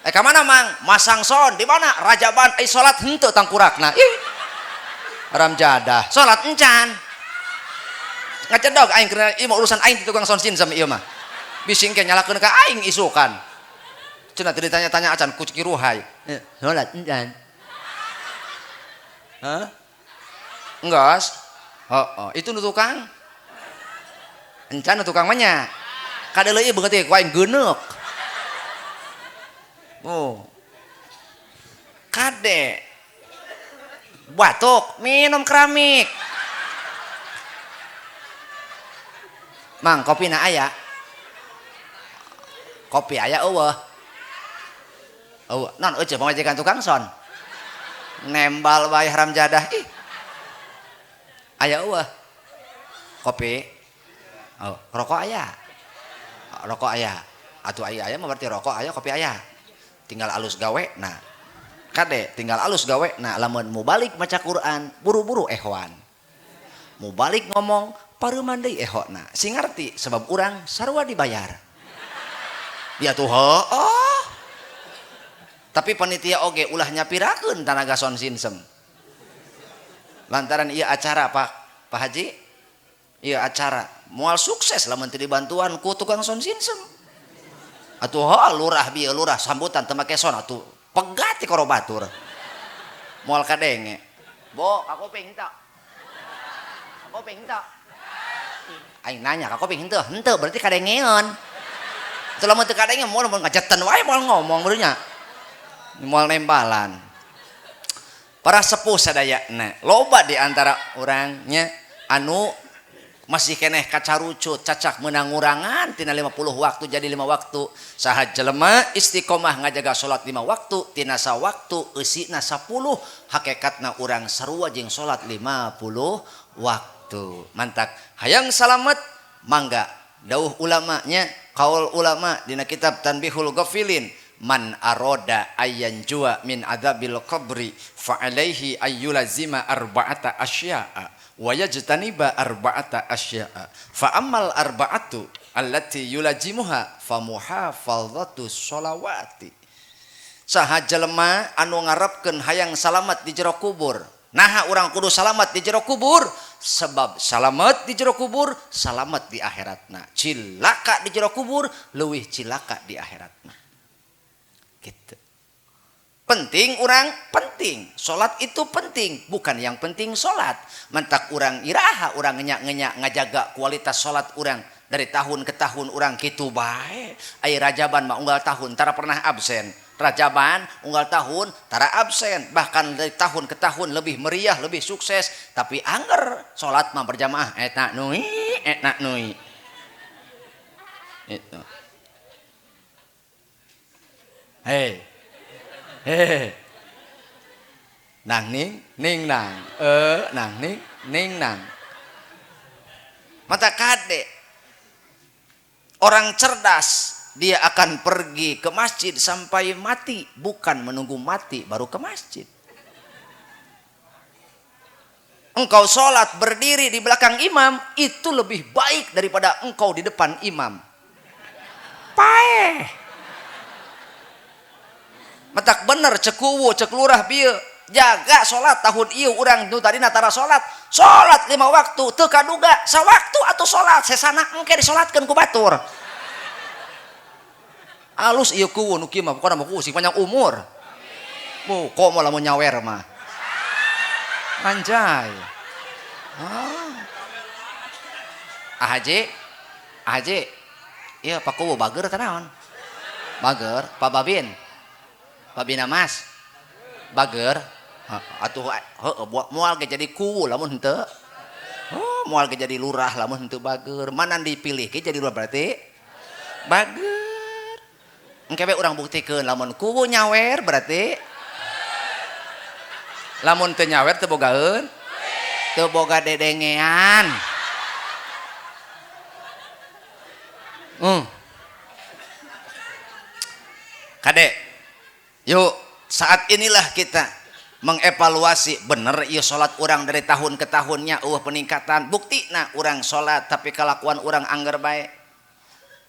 ka mana mang masang sound di mana rajaban salat henteu tangkurakna haram jadah salat encan ngacedog aing keur ieu mah urusan aing di tukang sound system ieu mah bising ke nyalakeun ka aing isukan cenah teu ditanya-tanya acan ku kiruhay salat encan hah enggas itu nu tukang encan nu tukang mah nya kadeuleui beungeut teh ku aing geuneuk kade batuk minum keramik mang kopi na aya kopi aya eueuh non eueuh pamajikan tukang son nembal bae haram jadah aya eueuh kopi rokok aya atuh aya mah berarti rokok aya kopi aya tinggal alus gawe nah kade tinggal alus gawe nah lamun mau balik maca Quran buru-buru ehwan mau balik ngomong pareuman deui ehona sing ngarti sebab urang sarua dibayar dia tuh tapi panitia oge ulah nyapirakeun tanaga sound system lantaran ieu acara Pak Haji ieu acara moal sukses lamun teu dibantuan ku tukang sound system atuh lurah bieu lurah sambutan teu make sound atuh pegat ti karo batur moal kadenge bo ka koping henteu aing nanya ka koping henteu berarti kadengeun teu lamun teu kadenge moal ngajetan wae moal ngomong bener nya moal nembalan para sepuh sadayana loba di antara urangnya anu masih keneh kacarucut cacak menang urangan tina 50 waktu jadi 5 waktu saha jelema istiqomah ngajaga salat 5 waktu tina sawaktu eusina 10 hakikatna urang sarua jeung salat 50 waktu mantak hayang salamet mangga dawuh ulamanya qaul ulama dina kitab Tanbihul Ghafilin man aroda ayyan jua min adzabil qabri fa alaihi ayyulazima arba'ata asya'a wa yajtaniba arba'ata asya'a fa ammal arba'atu allati yulajimuha fa muhafazatu sholawati saha jelema anu ngarepkeun hayang salamet di jero kubur naha urang kudu salamet di jero kubur sebab salamet di jero kubur salamet di akhiratna cilaka di jero kubur leuwih cilaka di akhiratna gitu. Penting urang penting salat itu penting bukan yang penting salat mantak urang iraha urang ngenyak-ngenyak ngajaga kualitas salat urang dari tahun ke tahun urang kitu bae ai rajaban mah unggal tahun tara pernah absen rajaban unggal tahun tara absen bahkan dari tahun ke tahun lebih meriah lebih sukses tapi angger salat mah berjamaah eta nui itu hei nang ning nang nang ning nang mata kade orang cerdas dia akan pergi ke masjid sampai mati bukan menunggu mati baru ke masjid engkau sholat berdiri di belakang imam itu lebih baik daripada engkau di depan imam paeh matak bener cek kuwu cek lurah bieu jaga salat tahun ieu urang nu tadina tara salat 5 waktu teu kaduga sawaktu atuh salat sesana engke disalatkeun ku batur alus ieu kuwu nu kieu mah pokona mah kuwu sing panjang umur kok mau lamun nyawer mah anjay Haji ieu Pak Kuwu bager teh naon bager Pak Babina Mas bager atuh moal ge jadi kuwu lamun henteu moal ge jadi lurah lamun henteu bager mana dipilih ge jadi lurah berarti bager engke we urang buktikeun lamun kuwu nyawer berarti lamun teu nyawer teu bogaeun teu boga dedengean. Kade, yuk saat inilah kita mengevaluasi bener ieu salat orang dari tahun ke tahunnya peningkatan. Buktina orang salat tapi kelakuan orang angger bae.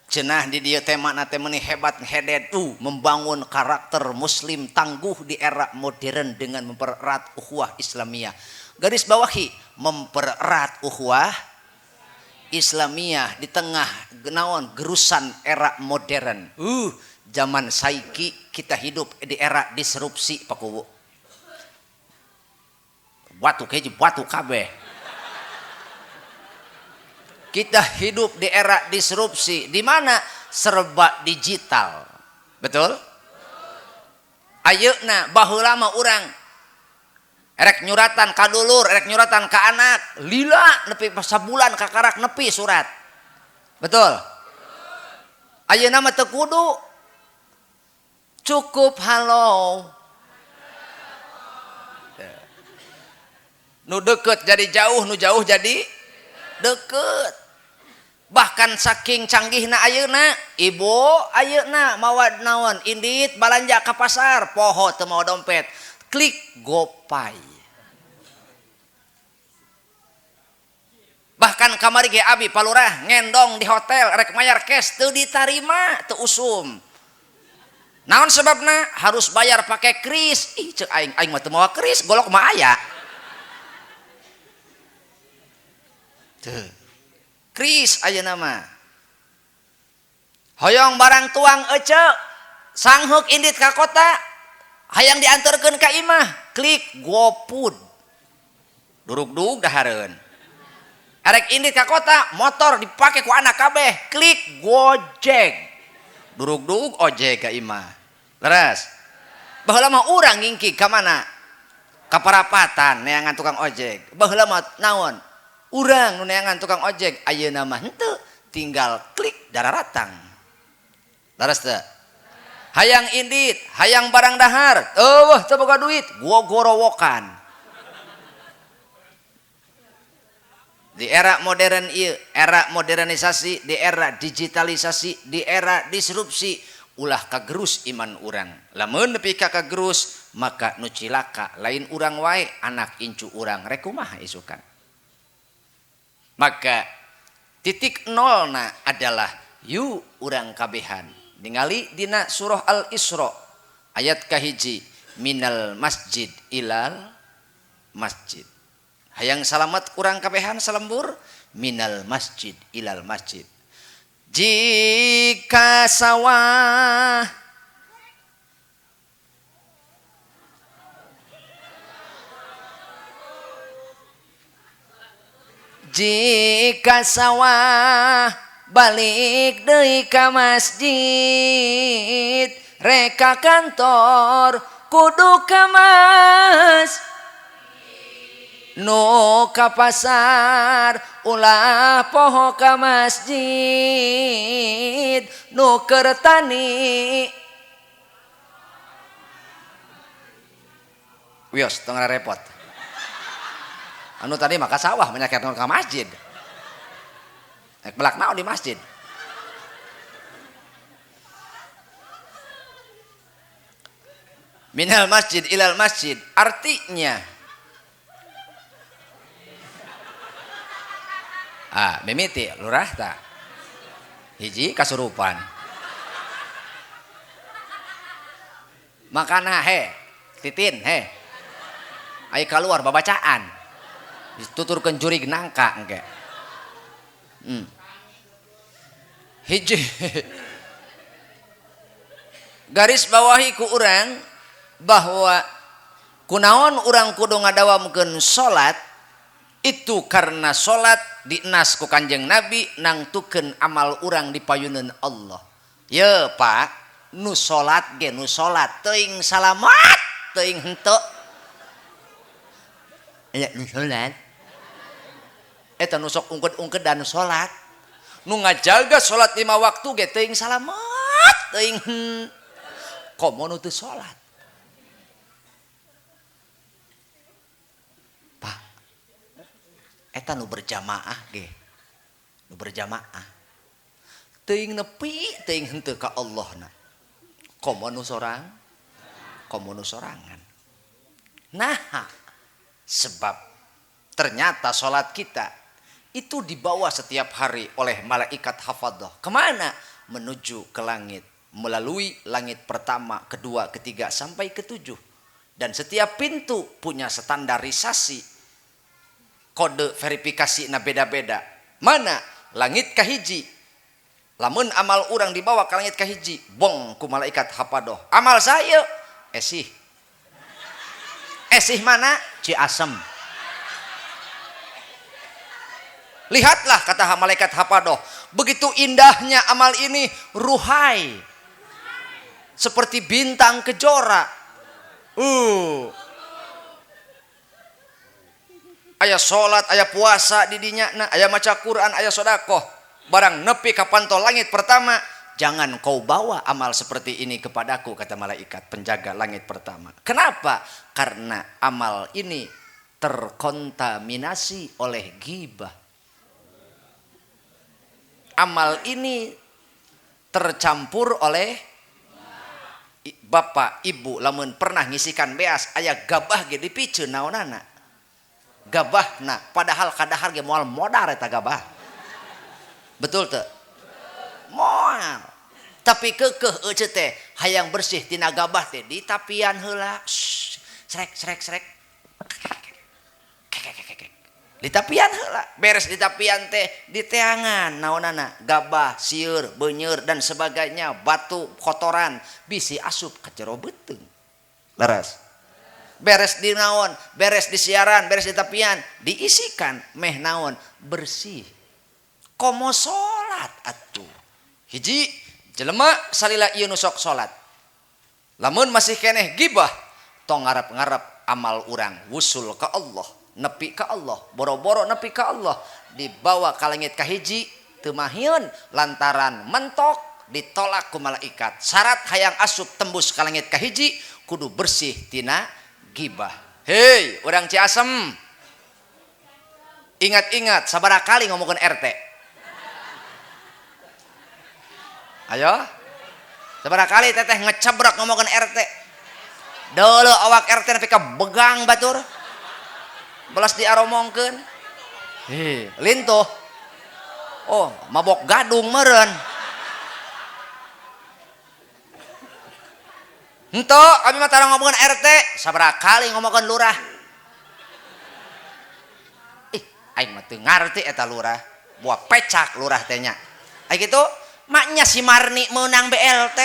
Cenah di dieu tema na teh meuni hebat hedet membangun karakter muslim tangguh di era modern dengan mempererat ukhuwah Islamiyah. Garis bawahi mempererat ukhuwah Islamiyah di tengah naon gerusan era modern. Zaman saiki kita hidup di era disrupsi pakuwu. Batu keji batu kabeh. Kita hidup di era disrupsi di mana serba digital. Betul? Ayeuna baheula mah urang erek nyuratan ka dulur, erek nyuratan ka anak, lila nepi sabulan ka karak nepi surat. Betul? Ayeuna mah teu kudu. Cukup halo. Nu deket jadi jauh, nu jauh jadi deket. Bahkan saking canggihna ayeuna, ibu ayeuna mawa naon indit balanja ka pasar, poho teu mawa dompet. Klik GoPay. Bahkan kamari ge abi palurah ngendong di hotel rek mayar cash teu ditarima, teu usum. Naon sebabna? Harus bayar pakai kris. Ih ceuk aing mah teu mawa kris, golok mah aya. Teu. Kris ayeuna mah. Hoyong barang tuang ece, sangheuk indit ka kota, hayang diantarkeun ka imah, klik GoFood. Durug-dug dahareun. Arek indit ka kota, motor dipake ku anak kabeh, klik Gojek. Durug-dug ojek ka imah. Leres. Baheula mah urang ngingkig ka mana? Ka Parapatan neangan tukang ojek. Baheula mah naon? Urang nu neangan tukang ojek, ayeuna mah henteu, tinggal klik dararatang. Laras teu? Hayang indit, hayang barang dahar, eueuh teu boga duit, gua gorowokan. Di era modern ieu, era modernisasi, di era digitalisasi, di era disrupsi, ulah kagerus iman urang. Lamun nepi ka kagerus, maka nu cilaka lain urang wae, anak incu urang rek kumaha isukan. Maka titik nolna adalah yu urang kabehan. Ningali dina surah Al-Isra ayat kahiji, minal masjid ilal masjid. Hayang salamet urang kabehan salembur, minal masjid ilal masjid. Jika sawah balik deui ka masjid, reka kantor kudu ka masjid, nu ka pasar ulah poho ka masjid, nu keur tani wios teu repot. Anu tadi maka sawah menyakit ke masjid. Belak naon di masjid. Minal masjid ilal masjid artinya mimiti lurah tak hiji kasurupan makana titin ayo keluar babacaan dituturkeun jurig nangka engke. Hiji garis bawahi ku urang bahwa kunaon urang kudu ngadawamkeun salat itu karena salat dinas ku Kanjeng Nabi nangtukeun amal urang di payuneun Allah. Ye Pak, nu salat ge nu salat teuing salamat teuing henteu. Aya nu salat eta nu sok ungked-ungkedan salat nu ngajaga salat 5 waktu ge teuing salamet teuing komo nu teu salat. Pak eta nu berjamaah ge. Nu berjamaah. Teuing nepi teuing henteu ka Allahna. Komo nu sorang, komo nu sorangan. Nah, sebab ternyata sholat kita itu dibawa setiap hari oleh malaikat hafadzah. Kemana? Menuju ke langit. Melalui langit pertama, kedua, ketiga, sampai ketujuh. Dan setiap pintu punya standarisasi. Kode verifikasi na beda-beda. Mana? Langit kahiji. Lamun amal orang dibawa ke langit kahiji. Bong ku malaikat hafadzah. Amal saya. Esih. Esih mana? Ciasem. Lihatlah kata malaikat hafadzah. Begitu indahnya amal ini. Ruhai. Seperti bintang kejora. Aya sholat, aya puasa di dinya, aya maca Quran, aya sodakoh. Barang nepi ka pantol langit pertama, jangan kau bawa amal seperti ini kepadaku, kata malaikat penjaga langit pertama. Kenapa? Karena amal ini terkontaminasi oleh ghibah. Amal ini tercampur oleh bapak, ibu, lamun pernah ngisikan beas, aya gabah ge dipiceun naonana. Gabah, nah padahal kadahar ge moal modar eta gabah. Betul teu? Moal. Tapi keukeuh euceut teh hayang bersih tina gabah teh di tapian heula. Srek. Di tapian heula, beres di tapian teh di teangan naonana gabah, sieur, beunyeur dan sebagainya, batu, kotoran bisi asup ka jero beuteung. Leres. Beres di naon, beres di siaran, beres di tapian, diisikan meh naon bersih. Komo salat atuh. Hiji jelema salila ieu nu sok salat. Lamun masih keneh gibah, tong ngarep-ngarep amal urang wusul ka Allah. Nepi ka Allah, boro-boro nepi ka Allah, dibawa ka langit kahiji teu mahieun lantaran mentok ditolak ku malaikat. Syarat hayang asup tembus ka langit kahiji kudu bersih tina gibah. Hei, urang Ciasem. Ingat-ingat sabaraha kali ngomongkeun RT? Ayo. Sabaraha kali teteh ngecebrak ngomongkeun RT? Deuleu awak RT nepi ka begang batur. Belas diaromongkeun. Lintuh. Oh, mabok gadung meureun. Henteu, abi mah tara ngomongkeun RT, sabaraha kali ngomongkeun lurah. Aing mah teu ngarti eta lurah. Buah pecak lurah teh nya. Ai kitu, maknya si Marni meunang BLT.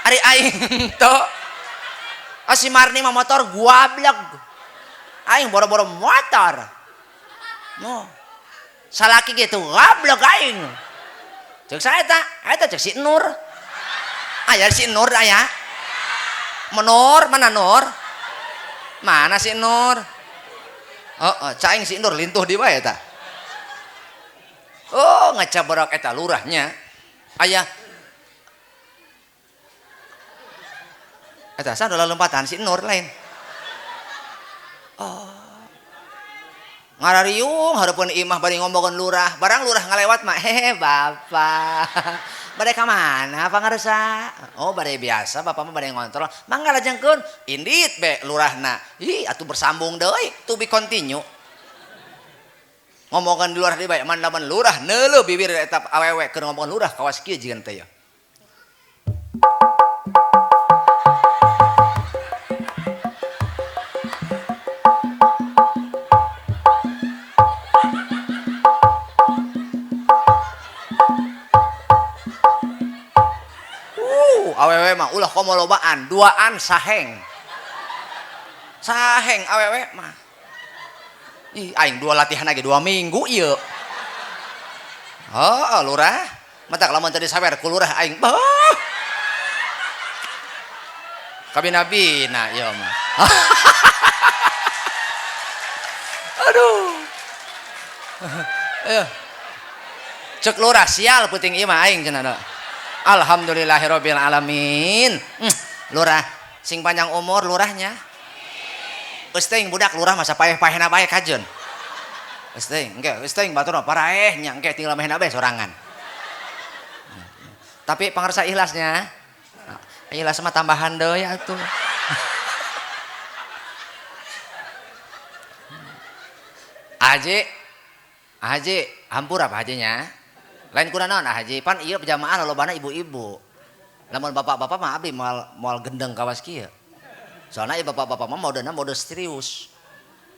Ari aing teu. Si Marni mah motor guablek. Aing boro-boro motor. No. Salaki gitu goblok aing. Cek saya eta cek si Nur. Aya si Nur aya. Menur mana Nur? Mana si Nur? Caing si Nur lintuh di bae eta. Oh, ngacabrok eta lurahnya. Aya. Eta saha lompatan si Nur lain. Ngarariung hareupeun imah bari ngomongkeun lurah, barang lurah ngalewat mah bapak bade ka mana pangaresa? Oh bade biasa, bapak mah bade ngontrol, mangga lajengkeun indit be lurahna. Ih atuh bersambung deui, to be continue. Ngomongkeun di lurah di bae, mandaman lurah neuleuh bibir eta awewe keur ngomongkeun lurah kawas kieu jigan teh ya. Awewe mah ulah komo lobaan, duaan saheng awewe mah. Ih aing dua latihan lagi 2 minggu ieu. Lurah matak lamun tadi sawer ku lurah aing kabina-bina ieu mah. Aduh. Cek lurah sial puting ieu mah aing cenah. Alhamdulillahirabbil alamin. Lurah sing panjang umur lurahnya. Geus teuing budak lurah masa paeh-paehna bae kajeun. Geus teuing, engke geus teuing batur mah paraeh nya engke tinggal mehna bae sorangan. Tapi pangarsa ikhlasnya. Ikhlas mah tambahan deui atuh. Haji, hampura apa hajinya? Lain kuna naon haji? Pan ieu jamaah lolobana ibu-ibu. Lamun bapak-bapak mah abdi moal gendeng kawas kieu. Soalna ieu bapak-bapak mah mode serius.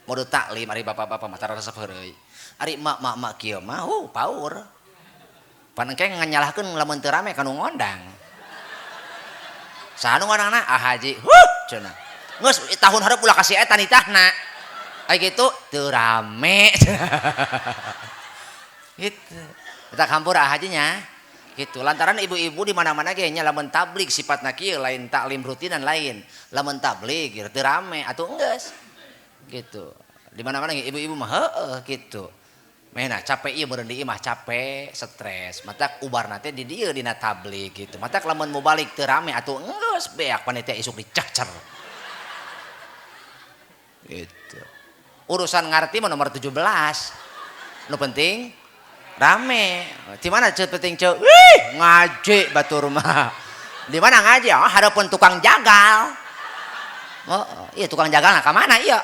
Mode taklim ari bapak-bapak mah tara resep heureuy. Ari emak-emak kieu mah paur. Pan engke nganyalahkeun lamun teu rame kanu ngondang. Saha nu ngondangna? Haji. Cenah. Geus tahun hareup ulah kasih eta nitahna. Ai gitu teu rame. Gitu. Eta hampura hajinya. Gitu. Lantaran ibu-ibu di mana-mana ge nya lamun tablik sifatna kieu lain taklim rutinan lain. Lamun tablik teu rame atuh enggeus. Gitu. Di mana-mana ibu-ibu mah heueuh gitu. Mehna capek ieu meureun di imah capek, stres. Matak ubarna teh di dieu dina tablik gitu. Matak lamun mau balik teu rame atuh enggeus beak panitia isuk dicacer. Gitu. Urusan ngarti mah nomor 17. Nu penting rame. Di mana ceut penting ceut? Wih, ngaji batur mah. Di mana ngaji? Oh, harapan tukang jagal. Oh, iya tukang jagalna ka mana ieu?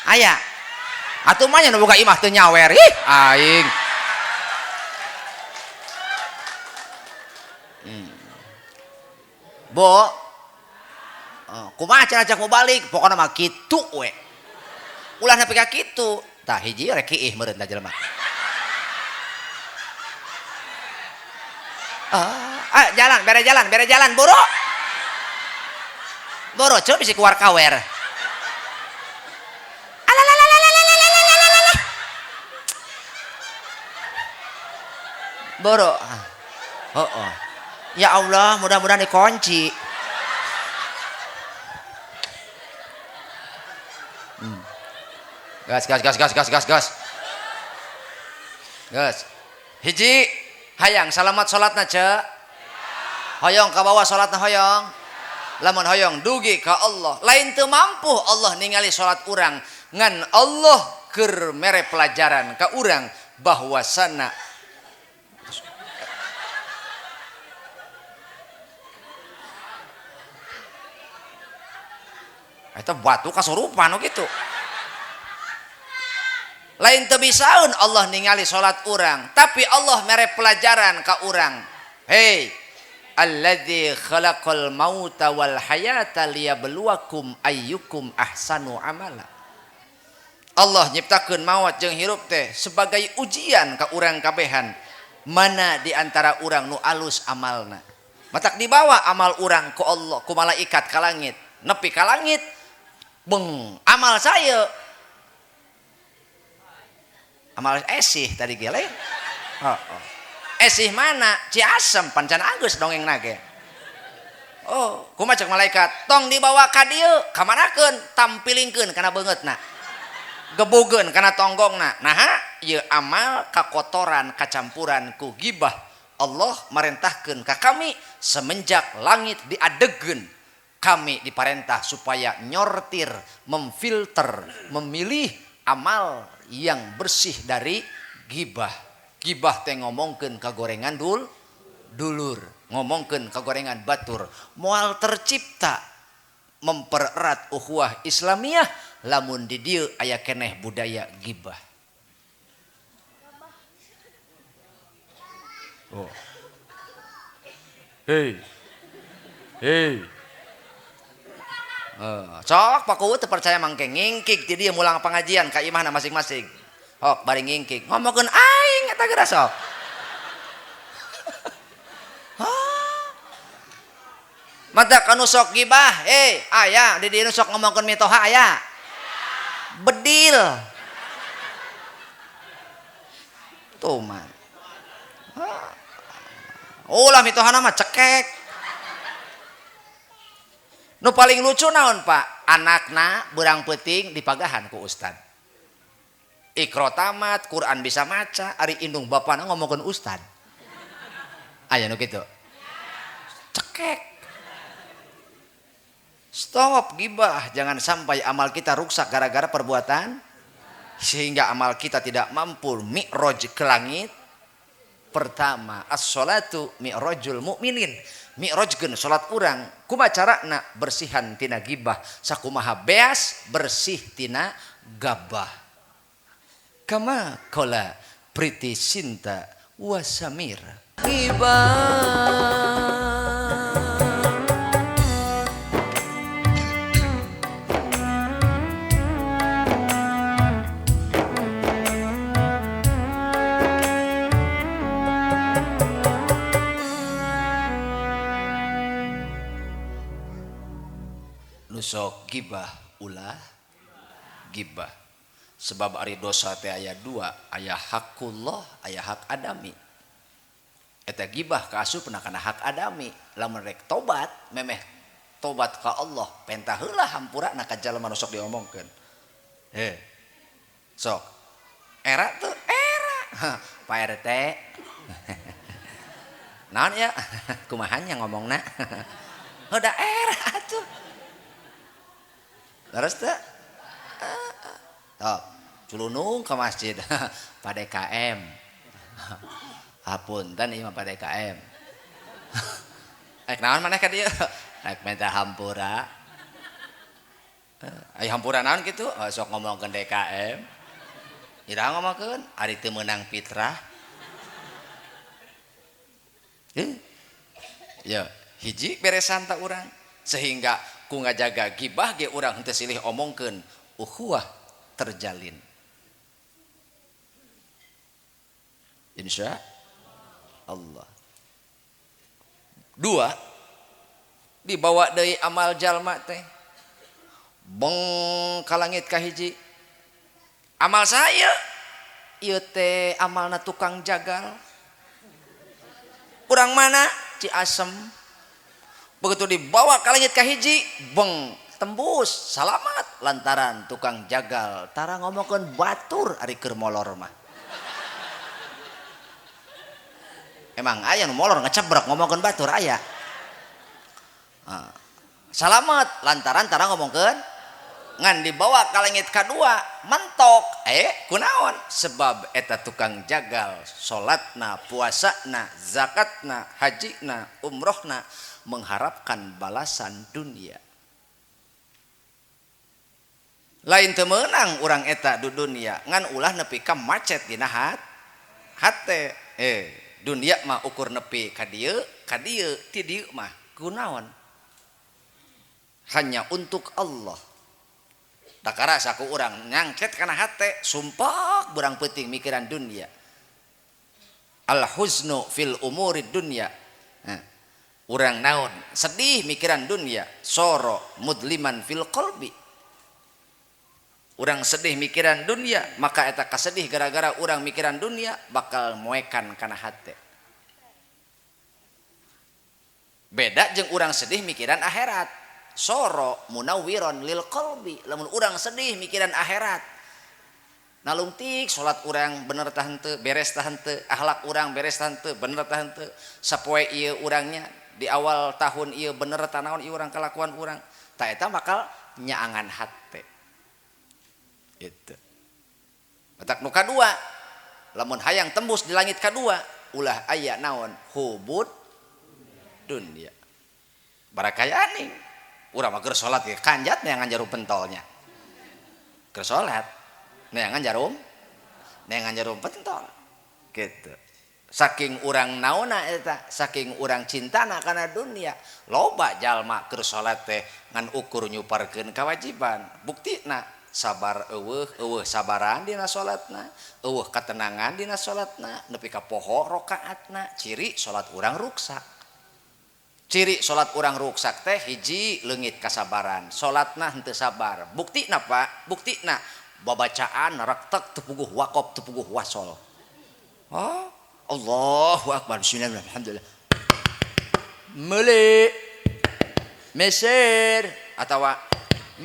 Aya. Atuh mah nya nu boga imah teu nyawer. Ih, aing. Bo. Kumaha cara ajak mau balik? Pokona mah kitu we. Ulah nepi ka kitu. Tah hiji rek kiih meureun da jelema. Jalan, bere jalan, boro. Boro, coba bisa keluar kawer. Boro. Oh. Ya Allah, mudah-mudahan dikunci. Gas. Hiji, hayang salamat salatna ce. Hoyong ka bawah salatna hoyong. Lamun hoyong dugi ka Allah. Lain teu mampu Allah ningali salat urang ngan Allah keur mere pelajaran ka urang bahwasana eta batu kasurupan gitu. Lain teu bisaeun Allah ningali salat urang, tapi Allah mere pelajaran ka urang. Hei, alladzi khalaqal mauta wal hayata liyabluwakum ayyukum ahsanu amala. Allah nyiptakeun maut jeung hirup teh sebagai ujian ka urang kabehan. Mana di antara urang nu alus amalna. Matak dibawa amal urang ku Allah, ku malaikat ka langit. Nepi ka langit, beng, amal saya. Amal esih tadi gele. Esih mana? Ciasem pancan Agus dongeng nage. Oh, kumaha cek malaikat, tong dibawa ka dieu, kamanakeun? Tampilingkeun kana beungeutna. Gebugeun kana tonggongna. Naha? Ieu amal kakotoran kacampuran ku gibah. Allah marentahkeun ka kami semenjak langit diadegeun. Kami diperintah supaya nyortir, memfilter, memilih amal yang bersih dari gibah. Gibah teh ngomongkeun kagorengan dulur, ngomongkeun kagorengan batur. Moal tercipta mempererat ukhuwah Islamiyah lamun di dieu aya keneh budaya gibah. Oh. Hei. Sok pakueu teu percaya mangke ngingkik di dieu mulang pengajian ka imahna masing-masing. Hok bari ngingkik. Ngomongkeun aing eta geura sok. Mata kanu sok gibah, aya di dieu sok ngomongkeun mitoha aya. Bedil. Tuh man. Ulah mitohana mah cekek. Nu paling lucu naon Pak? Anakna beurang peuting dipagahan ku ustad. Iqra tamat, Quran bisa maca, ari indung bapana ngomongkeun ustad. Aya nu kitu. Cekek. Stop gibah, jangan sampai amal kita rusak gara-gara perbuatan sehingga amal kita tidak mampu mi'raj ke langit. Pertama, as-sholatu mi'rajul mu'minin. Mi'rajkeun salat urang kumaha carana bersihan tina gibah, sakumaha beas bersih tina gabah. Kama qala Priti Sinta wa Samir. Gibah nusok gibah ulah gibah sebab ari dosa teh aya dua, aya hakullah, aya hak adami. Eta gibah kaasupna kana hak adami, lamun rek tobat memeh tobat ka Allah pentah heula hampurana ka jalma nu sok diomongkeun. Sok era tuh era Pak RT naon ya kumahanya ngomongna udah era tuh terus tuh culunung ke masjid pada KM hapunten ieu mah pada KM naon maneh ka dieu rek minta hampura aya hampura naon kitu sok ngomongkeun DKM ira ngomongkeun ari teu meunang fitrah ya hiji beresan ta urang sehingga ku ngajaga gibah ge urang henteu silih omongkeun ukhuwah terjalin insya Allah. Dua, dibawa deui amal jalma teh beng ka langit ka hiji amal saya ieu teh amalna tukang jagal urang mana Ciasem begitu dibawa ka langit ka hiji beng tembus salamat lantaran tukang jagal tara ngomongkeun batur ari keur molor mah emang aya nu molor ngecebrek ngomongkeun batur aya salamat lantaran tara ngomongkeun ngan dibawa ka langit kadua mentok kunaon sebab eta tukang jagal salatna puasana zakatna hajina umrohna mengharapkan balasan dunia lain teu meunang urang eta du dunia ngan ulah nepi ka macet dina hate dunia mah ukur nepi ka dieu ti dieu mah kunaon hanya untuk Allah dakara saku urang nyangket kana hate sumpah burang peuting mikiran dunia al huznu fil umuri dunya urang naon sedih mikiran dunia soro mudliman fil qalbi urang sedih mikiran dunia maka eta kasedih gara-gara urang mikiran dunia bakal moekan kana hate beda jeung urang sedih mikiran akhirat soro munawwiron lil qalbi lamun urang sedih mikiran akhirat nalungtik salat urang bener tah henteu beres tah henteu akhlak urang beres tah henteu bener tah henteu sapoe ieu urangnya di awal tahun ieu bener tah naon ieu urang kalakuan urang tah eta bakal nyaangan hate itu batak nu kadua lamun hayang tembus di langit kadua ulah aya naon hubud dunya barakayani urang mah keur salat ge kanjat neangan jarum pentolnya keur salat neangan jarum pentol gitu saking urang naonna eta saking urang cintana kana dunia loba jalma keur salat teh ngan ukur nyuparkeun kewajiban buktina sabar eueuh sabaran dina salatna eueuh katenangan dina salatna nepi ka poho rakaatna ciri salat urang ruksak ciri salat urang ruksak teh hiji leungit kasabaran salatna henteu sabar buktina Pak buktina babacaan raktek teu puguh waqaf teu puguh wasol Allahu akbar bismillah alhamdulillah meuli meser atawa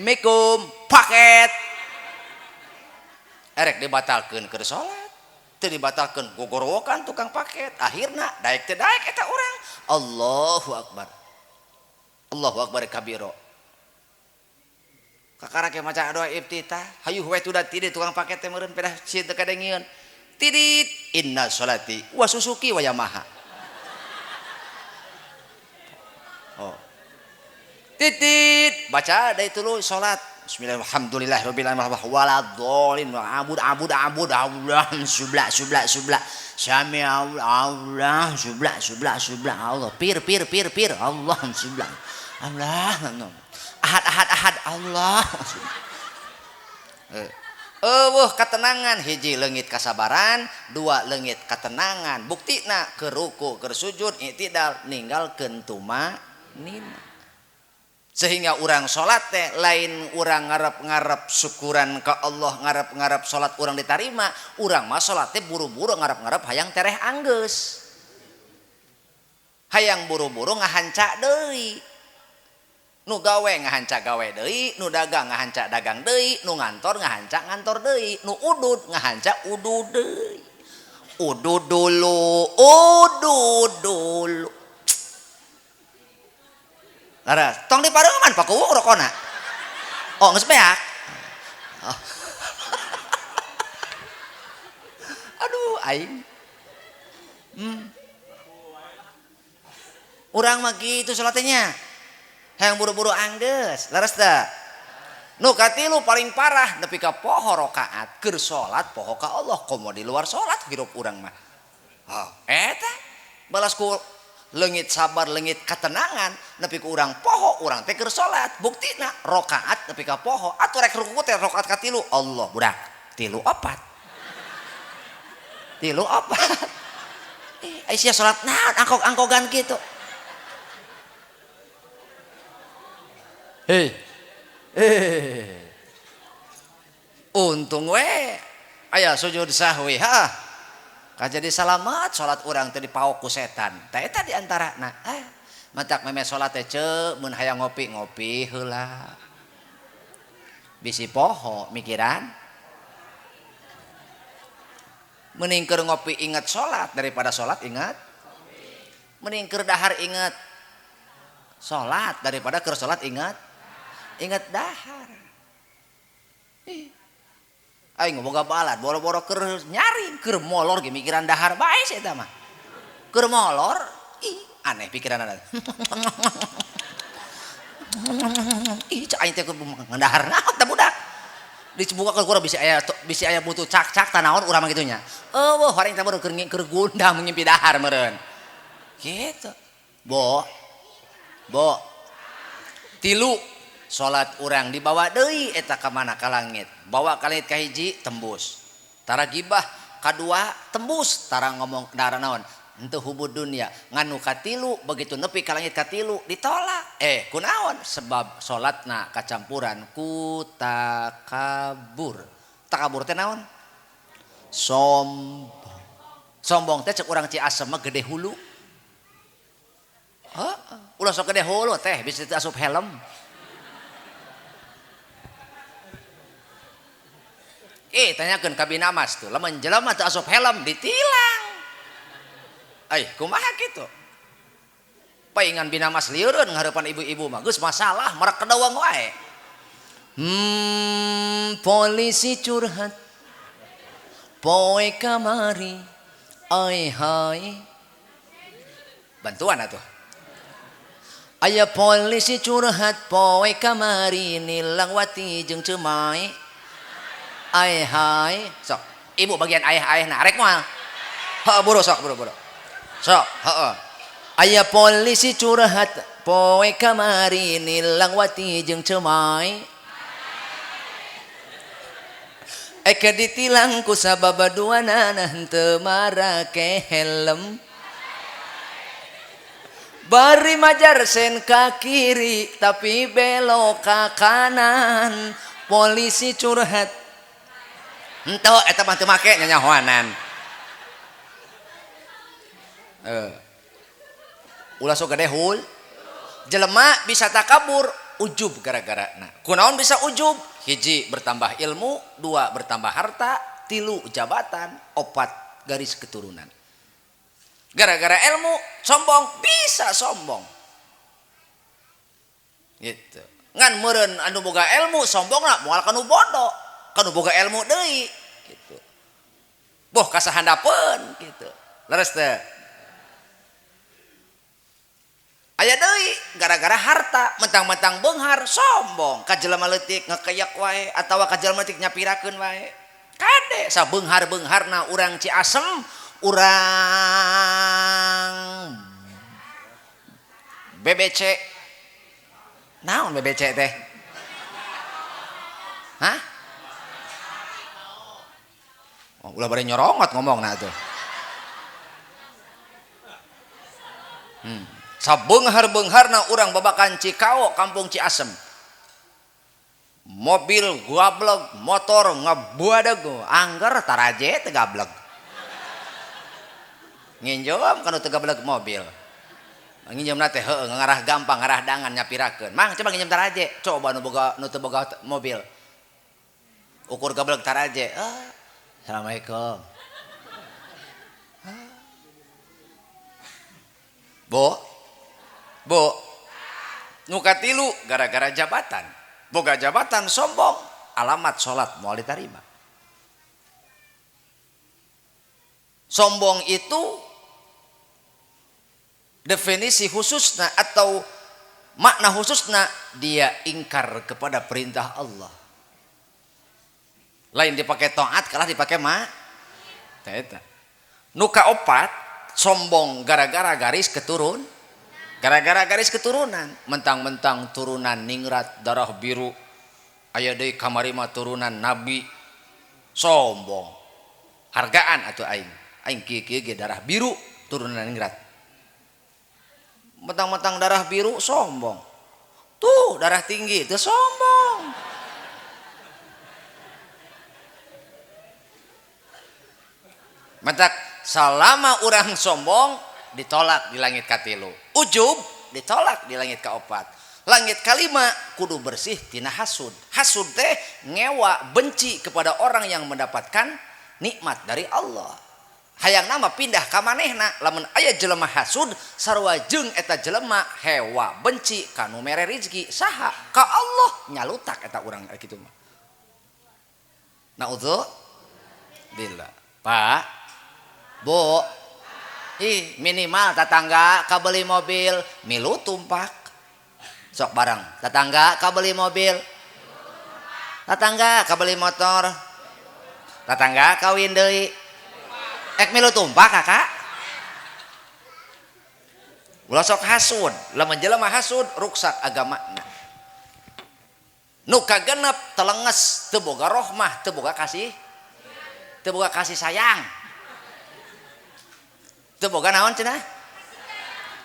mikum paket erek dibatalkeun keur salat teu dibatalkeun gogorowokan tukang paket akhirna daek teu daek eta urang Allahu akbar kabiro kakara ke maca doa iftitah hayuh we tudat tidit tukang paket teh meureun pedah sieun teu kadengieun tidit inna sholati wa susuki wa yamaha oh titit baca dari tulu salat bismillahirrahmanirrahim waladhdallin abud Allah subla sami Allah subla Allah pir Allah subla Allah ahad Allah ketenangan hiji leungit kasabaran dua leungit ketenangan buktina keur ruku keur sujud i'tidal ninggalkeun tumanina sehingga urang salat teh lain urang ngarep-ngarep syukuran ka Allah ngarep-ngarep salat urang ditarima urang mah salat teh buru-buru ngarep-ngarep hayang tereh anggeus hayang buru-buru ngahanca deui nu gawe ngahanca gawe deui nu dagang ngahanca dagang deui nu ngantor ngahanca ngantor deui nu udud ngahanca udud deui udud dulu Laras, tong di pareungan Pak Kuwu rokona. Oh, geus beak. Oh. Aduh, aing. Urang mah kitu salatnya. Hayang buru-buru anggeus. Laras teh. Nu katilu paling parah nepi ka poho rakaat keur salat poho ka Allah komo di luar salat hirup urang mah. Oh, eta balas ku leungit sabar leungit katenangan nepi ku urang poho urang teh keur salat buktina rakaat nepi ka poho atuh rek ruku teh rakaat ka 3 Allah budak 3 4 Aisyah salat naon angkog-angkogan kitu untung we aya sujud sahwi kajadi salamat salat urang teh dipaok ku setan tah eta di antarana matak meme salat teh ceuk mun hayang ngopi heula bisi poho mikiran mending keur ngopi ingat salat daripada salat ingat mending keur dahar ingat salat daripada keur salat ingat dahar aing boga balad boro-boro keur nyari keur molor ge mikiran dahar bae sih eta mah keur molor aneh pikiranna cak aing teh keur ngandahar naon teh budak dicebuka keur bisi aya butuh cak-cak tanaon urang mah kitu nya eueuh horeng teh baru keur gundam ngimpi dahar meureun kitu bo 3 salat urang dibawa deui eta ka mana ka langit bawa ka langit ka hiji tembus tara gibah kadua tembus tara ngomong dara naon henteu hubud dunya nganu ka 3 begitu nepi ka langit ka 3 ditolak kunaon sebab salatna kacampuran ku takabur teh naon sombong teh cek urang Ciasem mah gede hulu ulah sok gede hulu teh bisa asup helm tanyakeun ka Bina Mas tuh lamun jelema teu asup helm ditilang kumaha kitu paingan Bina Mas lieureun ngahareupan ibu-ibu mah geus masalah marek kedawang wae polisi curhat poe kamari hai bantuan atuh aya polisi curhat poe kamari nilang wati jeung cemai hai sok ibu bagian ayah nah rek moal buru sok sok aya polisi curhat poe kamari nilang wati jeung cemai eke ditilang ku sabab duana henteu marake helm bari majar sen ka kiri tapi belok ka kanan polisi curhat ento eta mah teu make nyanyahoanan ulah sok gede hul jelema bisa takabur ujub gara-garana kunaon bisa ujub hiji bertambah ilmu 2 bertambah harta 3 jabatan 4 garis keturunan gara-gara ilmu sombong bisa sombong gitu ngan meureun anu boga ilmu sombongna moal kanu bodoh kanu boga ilmu deui gitu boh kasahandapeun gitu leres teh aya deui gara-gara harta mentang-mentang beunghar sombong ka jelema leutik ngekeuyak wae atawa ka jelema leutik nyapirakeun wae kade sa beunghar-beungharna urang Ciasem urang BBC naon BBC teh hah oh, ulah bari nyorongot ngomongna tuh sabeunghar-beungharna urang babakan Cikao kampung Ciasem mobil gablek motor ngabuadeg angger taraje teu gablek nginjom kana teu gablek mobil nginjemna teh heueuh ngarah gampang ngarah dangan nyapirakeun mang coba nginjem taraje coba nu teu boga mobil ukur gablek taraje assalamualaikum bo nu katilu gara-gara jabatan boga jabatan sombong alamat salat moal ditarima sombong itu definisi khususna atau makna khususna dia ingkar kepada perintah Allah lain dipakai taat kalah dipakai eta nu kaopat sombong gara-gara garis keturunan mentang-mentang turunan ningrat darah biru aya deui kamari mah turunan nabi sombong hargaan atuh aing kieu ge darah biru turunan ningrat mentang-mentang darah biru sombong tuh darah tinggi itu sombong mentak salama urang sombong ditolak di langit katilu ujub ditolak di langit kaopat langit kalima kudu bersih tina hasud teh ngewa benci kepada orang yang mendapatkan nikmat dari Allah hayang nama pindah ka manehna lamun aya jelema hasud sarua jeung eta jelema hewa benci kanu mere rezeki saha ka Allah nyalutak eta urang kitu mah naudzubillah Pak Bu minimal tetangga kabeli mobil milu tumpak sok bareng tetangga kabeli mobil tetangga kabeli motor tetangga kawin deui ek milu tumpak kakak ulah sok hasud lamun jelema hasud ruksak agamana nu kagenep telenges teu boga rahmah teu boga kasih sayang teu boga naon cenah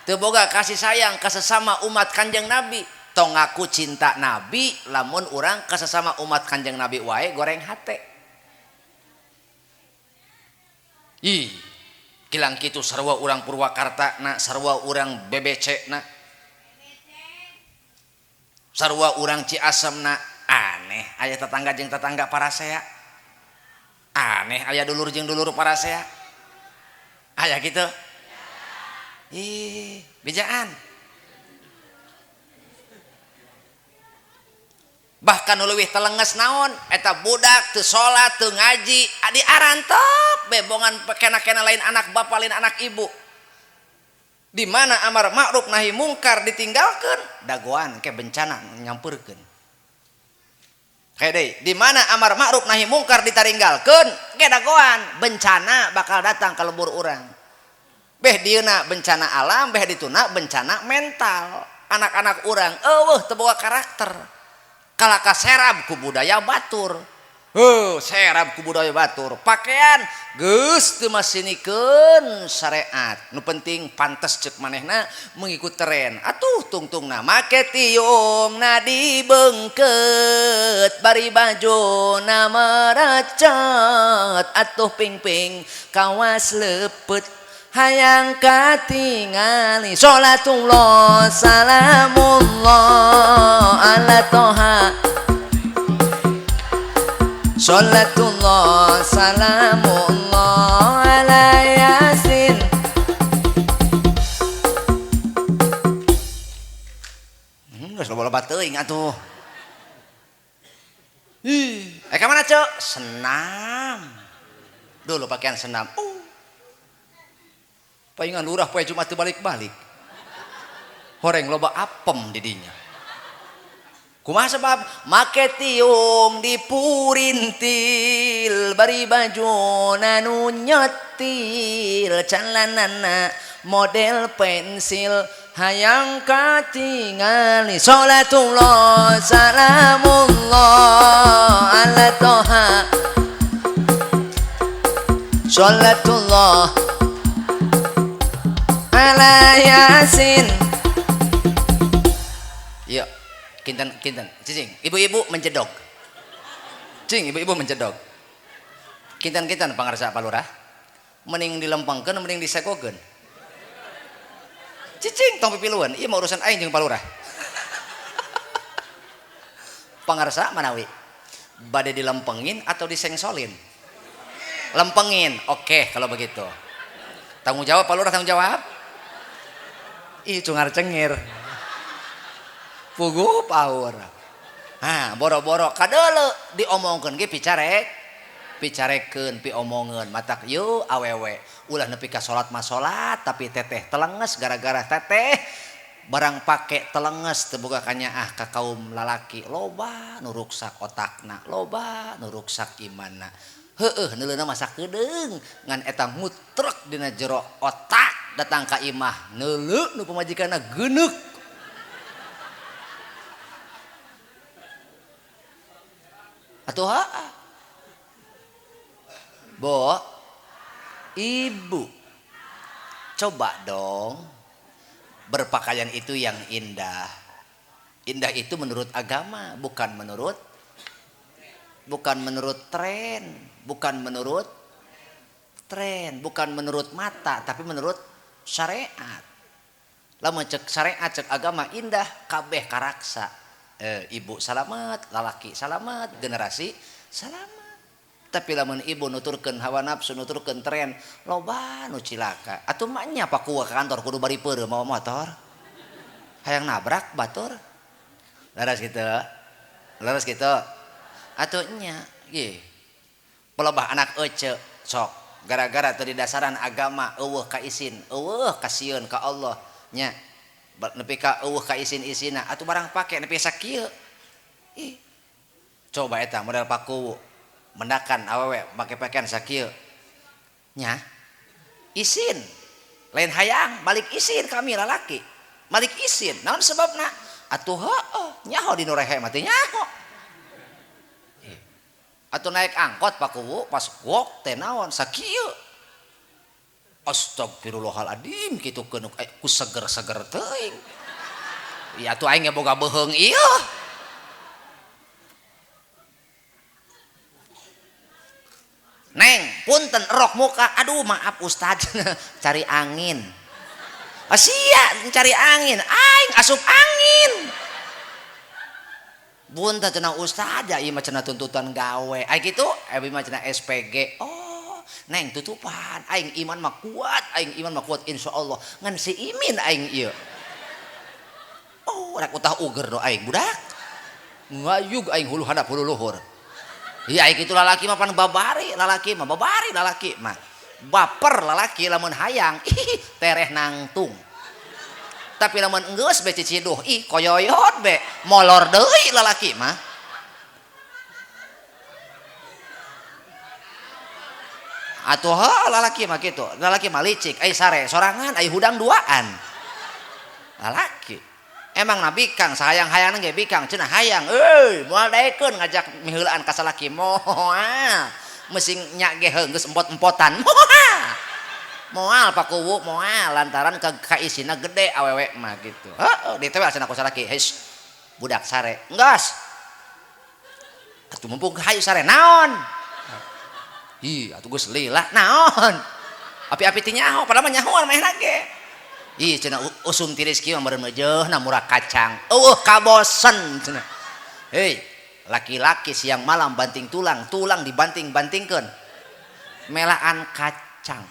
teu boga kasih sayang ka sesama umat Kanjeng Nabi tong ngaku cinta Nabi lamun urang ka sesama umat Kanjeng Nabi wae goreng hate kilang kitu sarua urang Purwakarta na sarua urang BBC na sarua urang Ciasem na aneh aya tetangga jeung tetangga parasea aneh aya dulur jeung dulur parasea aya gitu bijaan bahkan nu leuwih telenges naon eta budak teu salat teu ngaji adi arantep bebongan kena-kena lain anak bapa lain anak ibu di mana amar ma'ruf nahi mungkar ditinggalkeun dagoan ke bencana nyampeurkeun deui di mana amar ma'ruf nahi mungkar ditaringgalkeun ge dagoan bencana bakal datang ka lembur urang beh dieuna bencana alam beh dituna bencana mental anak-anak urang eueuh teu boga karakter kalaka serab ku budaya batur serab ku budaya batur pakaian geus teu masinikeun syariat nu penting pantes ceuk manehna mengikut tren atuh tungtungna make tiungna dibeungkeut bari bajona maracat atuh pingping kawas leupet hayang katingali sholatullah salamullah ala toha sholatullah salamullah ala yasin geus loba-loba teuing teuing atuh. Ka mana cek? Senam. Dulu pakaian senam. Paingan lurah poe Jumat teu balik-balik. Horeng loba apem di dinya. Kumaha sebab make tiung dipurintil bari baju nanu nyetil calanana model pensil hayang katingali sholatullah salamullah ala toha sholatullah ala yasin. Yuk kinten cicing ibu-ibu menjedog cing ibu-ibu menjedog kinten pangarsa palurah mending dilempengkeun mending disegogeun cicing tong pipiluan ieu mah urusan aing jeung palurah pangarsa manawi bade dilempengin atau disengsolin lempengin oke kalau begitu tanggung jawab palurah tanggung jawab ih cungar cengir puguh power. Boro-boro kadeuleu diomongkeun ge picarekeun piomongeun matak yeuh awewe ulah nepi ka salat mah salat tapi teteh telenges gara-gara teteh barang pake telenges teu boga kanyaah ka kaum lalaki loba nu ruksak otakna loba nu ruksak imanna neuleuna mah sakedeung ngan eta mutrek dina jero otak datang ka imah neuleu nu pamajikanna geuneuk. Atuh Bo, ibu, coba dong berpakaian itu yang indah. Indah itu menurut agama, bukan menurut tren, bukan menurut mata, tapi menurut syariat. Lamun cek syariat, cek agama indah, kabeh karaksa. Ibu salamet, lalaki salamet, generasi salamet. Tapi lamun ibu nuturkeun hawa nafsu, nuturkeun tren, loba nu cilaka. Atuh mah nya pakuwa ka kantor kudu bari peureuh mawa motor. Hayang nabrak batur. Leres kitu. Atuh nya ieu. Pelebah anak ece sok gara-gara teu didasaran agama eueuh ka isin, eueuh ka sieun ka Allah nya. Nepi ka eueuh ka isin-isina atuh barang pake nepi sakieu. Coba eta model pakuwu mendakan awewe make pakaian sakieu nya isin lain hayang balik isin kami lalaki balik isin naon sebabna atuh heuh nyaho di nu rehe mah teh nyaho atuh naik angkot pakuwu pas wok teh naon sakieu. Astagfirullahaladzim kitu keun ku seger-seger teuing. Ya atuh aing ge boga beuheung ieu. Neng, punten rok muka. Aduh maaf Ustaz. Cari angin. Sia cari angin. Aing asup angin. Bunten cenah Ustaz ya ieu mah cenah tuntutan gawe. Ai kitu, abi mah cenah SPG. Neng tutupan aing iman mah kuat insyaallah ngan si Imin aing ieu rek utah uger do aing budak ngayug aing hulu hadap hulu luhur ieu aing kitu lalaki mah pan babari lalaki mah baper lalaki lamun hayang tereh nangtung tapi lamun enggeus be ciciduh koyoyot be molor deui lalaki mah. Atuh lalaki mah kitu, lalaki mah licik, ai sare sorangan, ai hudang duaan. Lalaki. Emang nabi Kang sayang-hayang ge bikang cenah hayang, moal daekeun ngajak miheulaan ka salaki moal. Meusing nya ge geus empot-empotan. Moal pakuwu moal lantaran ka isina gede awewe mah gitu. Di teh cenah ku salaki, "Heis, budak sare." Enggas. Atuh mumpung hayu sare naon? Atuh geus lila naon api-api ti nyaho padahal mah nyahoan mah ge cenah usum ti rezeki mah meureun meujeuhna murah kacang kabosen cenah laki-laki siang malam banting tulang dibanting-bantingkeun melaan kacang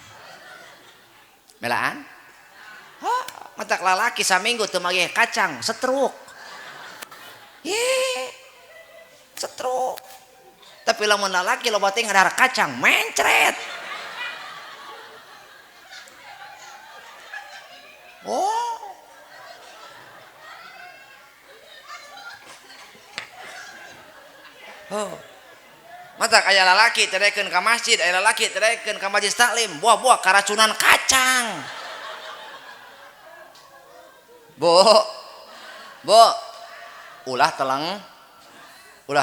melaan matak lalaki saminggu teu mageh kacang setruk Ye, setruk. Tapi lamun lalaki loba teh ngadar kacang mencret. Oh. Oh. Mata aya lalaki terekeun ka masjid, aya lalaki terekeun ka majelis taklim, buah-buah karacunan kacang. Bu. Bu. Ulah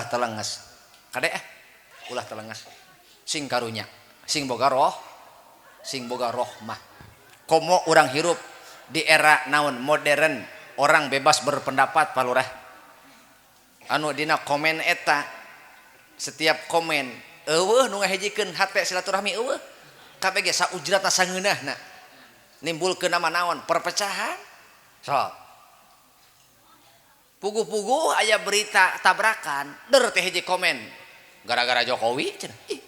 telenges. Kade ulah telenges. Sing karunya, sing boga roh mah. Komo urang hirup di era naon modern, orang bebas berpendapat Pak Lurah. Anu dina komen eta setiap komen eueuh nu ngahijikeun hate silaturahmi eueuh kabeh ge saujratna sangeunahna nimbulkeun nama naon perpecahan sok puguh-puguh aya berita tabrakan der teh hiji komen gara-gara Jokowi cenah ih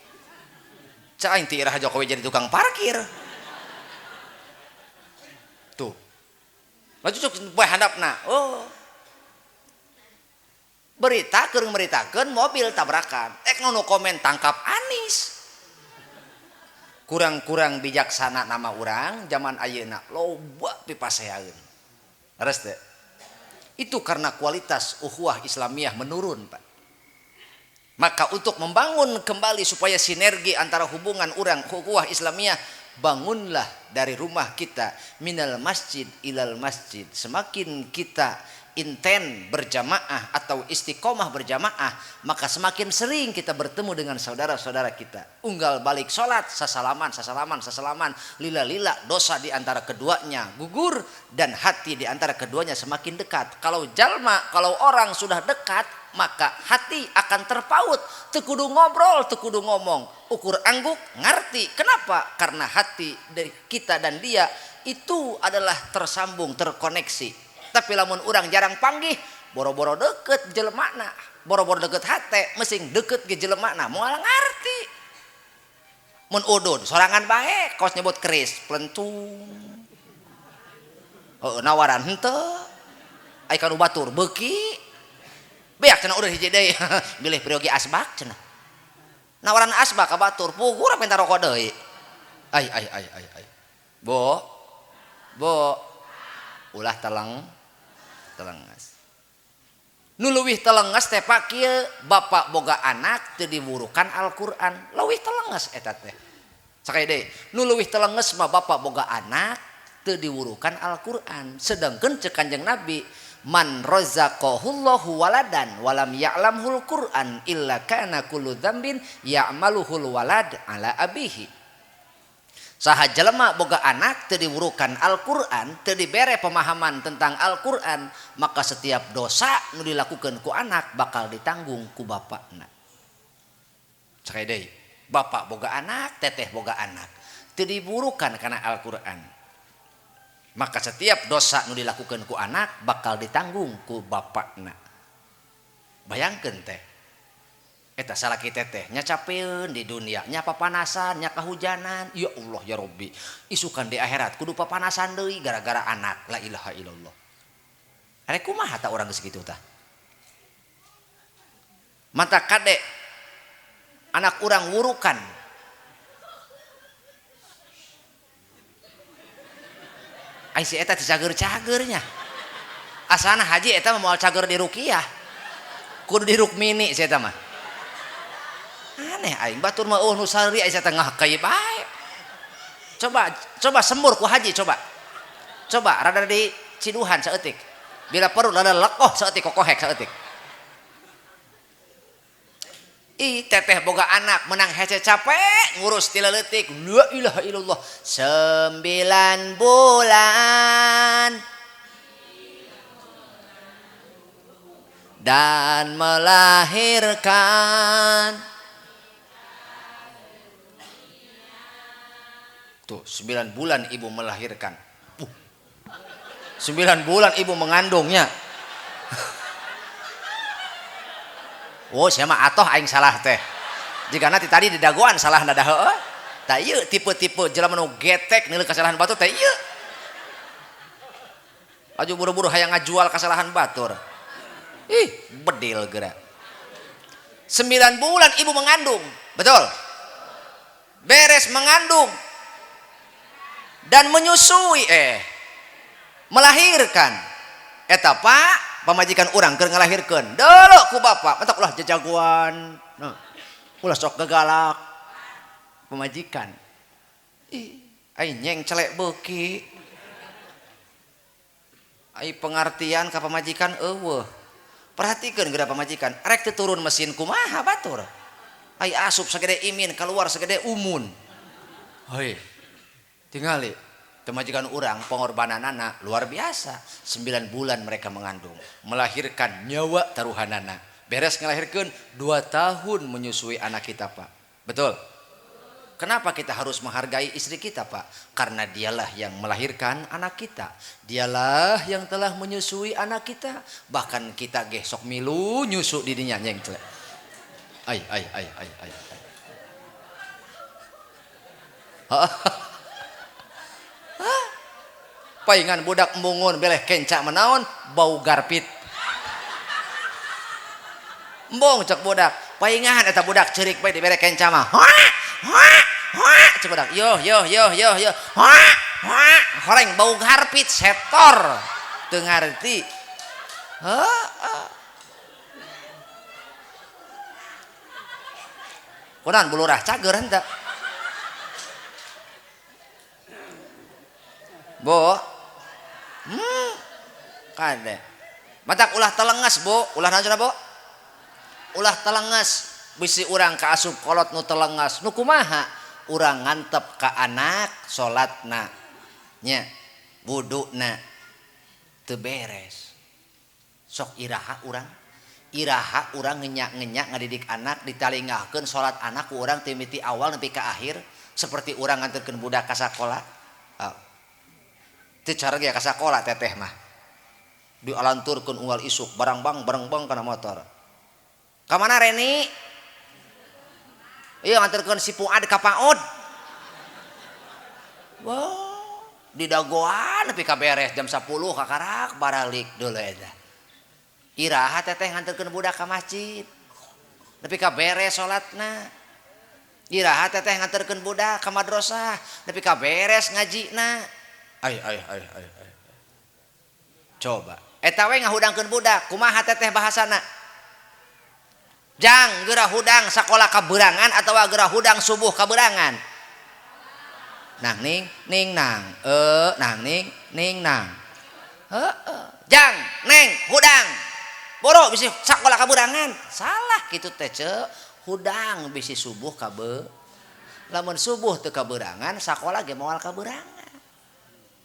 cak aing teu irah Jokowi jadi tukang parkir tuh laju cuk bae handapna oh berita keur meritakeun mobil tabrakan nu komen tangkap Anies kurang-kurang bijaksana nama urang zaman ayeuna loba pipaseaeun leres teh itu karena kualitas ukhuwah Islamiyah menurun Pak. Maka untuk membangun kembali supaya sinergi antara hubungan urang ukhuwah Islamiyah, bangunlah dari rumah kita minal masjid ilal masjid. Semakin kita inten berjamaah atau istiqomah berjamaah, maka semakin sering kita bertemu dengan saudara-saudara kita. Unggal balik sholat, sasalaman, lila-lila dosa di antara keduanya gugur dan hati di antara keduanya semakin dekat. Kalau orang sudah dekat, maka hati akan terpaut. Teu kudu ngobrol, teu kudu ngomong. Ukur angguk ngerti. Kenapa? Karena hati dari kita dan dia itu adalah tersambung, terkoneksi. Tapi lamun urang jarang panggih, boro-boro deket jelemana, boro-boro deket hate, mesing deket ge jelemana, moal ngarti. Mun udud sorangan bae, kos nyebut keris, plentung. Nawaran henteu. Ai kanu batur beuki. Beak cenah urang hiji deui, bilih priogi asbak cenah. Nawaran asbak ka batur, pugur minta rokok deui. Ai. Bo. Ulah telengas. Nu leuwih telengas teh Pak kieu bapak boga anak teu diwurukan Al-Qur'an. Leuwih telengas eta teh. Sakaya deui, nu leuwih telengas mah bapak boga anak teu diwurukan Al-Qur'an. Sedengkeun ceuk Kanjeng Nabi, man razaqahullahu waladan walam ya'lamul Qur'an illa kana kullu dzambin ya'maluhul walad ala abihi. Saha jelema boga anak teu diwurukan Al-Qur'an, teu dibere pemahaman tentang Al-Qur'an, maka setiap dosa nu dilakukeun ku anak bakal ditanggung ku bapakna. Sakaya deui, bapak boga anak, teteh boga anak, teu diwurukan kana Al-Qur'an. Maka setiap dosa nu dilakukeun ku anak bakal ditanggung ku bapakna. Bayangkeun teh. Eta salaki teteh nya capeun di dunia nya papanasan nya kahujanan ya Allah ya Rabbi isukan di akhirat kudu papanasan deui gara-gara anak la ilaha illallah are kumaha ta urang geus kitu tah mata kade anak urang wurukan ai si eta teh cager-cagernya asana haji eta moal cager di ruqyah kudu di rukmini si eta mah aneh aing batur mah nu sari aya tengah kai bae. Coba sembur ku haji coba rada di ciduhan saeutik. Bila perlu rada lekoh saeutik kokohek saeutik. Ih teteh boga anak menang hece capek ngurus 3 leutik. La ilaha illallah 9 bulan dan melahirkan tuh 9 bulan ibu melahirkan 9 bulan ibu mengandungnya oh siapa atoh aing salah teh jika nanti tadi di dagoan salah nada heueuh tak ieu tipe-tipe jelema nu getek nilu kesalahan batur teh ieu aju buru-buru hayang ngajual kesalahan batur Bedil gerak. 9 bulan ibu mengandung, betul? Beres mengandung dan menyusui melahirkan. Eta Pak, pamajikan urang keur ngalahirkeun. Deuleu ku bapak, mentok ulah jajagoan. Nah, ulah sok gagalak. Pemajikan. Ai nyeng celek beuki. Ai pengertian ka pamajikan eueuh. Perhatikeun geura pamajikan, rek teu turun mesin kumaha batur. Ai asup sagede imin, keluar sagede umun. Hei. Tingali pemajikan urang pengorbananana luar biasa. 9 bulan mereka mengandung, melahirkan nyawa taruhanana. Beres ngelahirkeun 2 tahun menyusui anak kita Pak. Betul? Kenapa kita harus menghargai istri kita Pak? Karena dialah yang melahirkan anak kita. Dialah yang telah menyusui anak kita. Bahkan kita ge sok milu nyusu di dinya nyeng celek. Ai. Paingan budak embungun beleh kenca menaon bau garpit. Embung cek budak, paingan eta budak ceurik bae dibere kenca mah. Cek budak, yo. Horeng bau garpit setor. Teu ngarti. Kunaon bulurah cager henteu. Bo. Kade. Matak ulah telengas, Bo. Ulah naon Bo? Ulah telengas. Bisi urang kaasup kolot nu telengas. Nu kumaha? Urang ngantep ka anak salatna. Nya, wuduna teu beres. Sok iraha urang. Iraha urang ngenyak-ngenyak ngadidik anak ditalingahkeun salat anak ku urang ti miti awal nepi ka akhir seperti urang nganterkeun budak ka sakola. Teu cara ge ka sakola teteh mah. Dialanturkeun unggal isuk barang-bang kana motor. Ka mana Reni? Ieu nganterkeun si Fuad ka PAUD. Wah, di dagoan nepi ka beres jam 10 kakarak baralik deuleu eta. Iraha teteh nganterkeun budak ka masjid. Nepi ka beres salatna. Iraha teteh nganterkeun budak ka madrasah, nepi ka beres ngajina. Ai. Coba, eta we ngahudangkeun budak, kumaha teteh bahasana? Jang geura hudang sakola kaberangan atawa geura hudang subuh kaberangan? Nang ning nang. Nang ning nang. Jang, neng, hudang. Boro bisi sakola kaberangan. Salah kitu teh ceuk. Hudang bisi subuh kabe. Lamun subuh teu kaberangan, sakola ge moal kaberangan.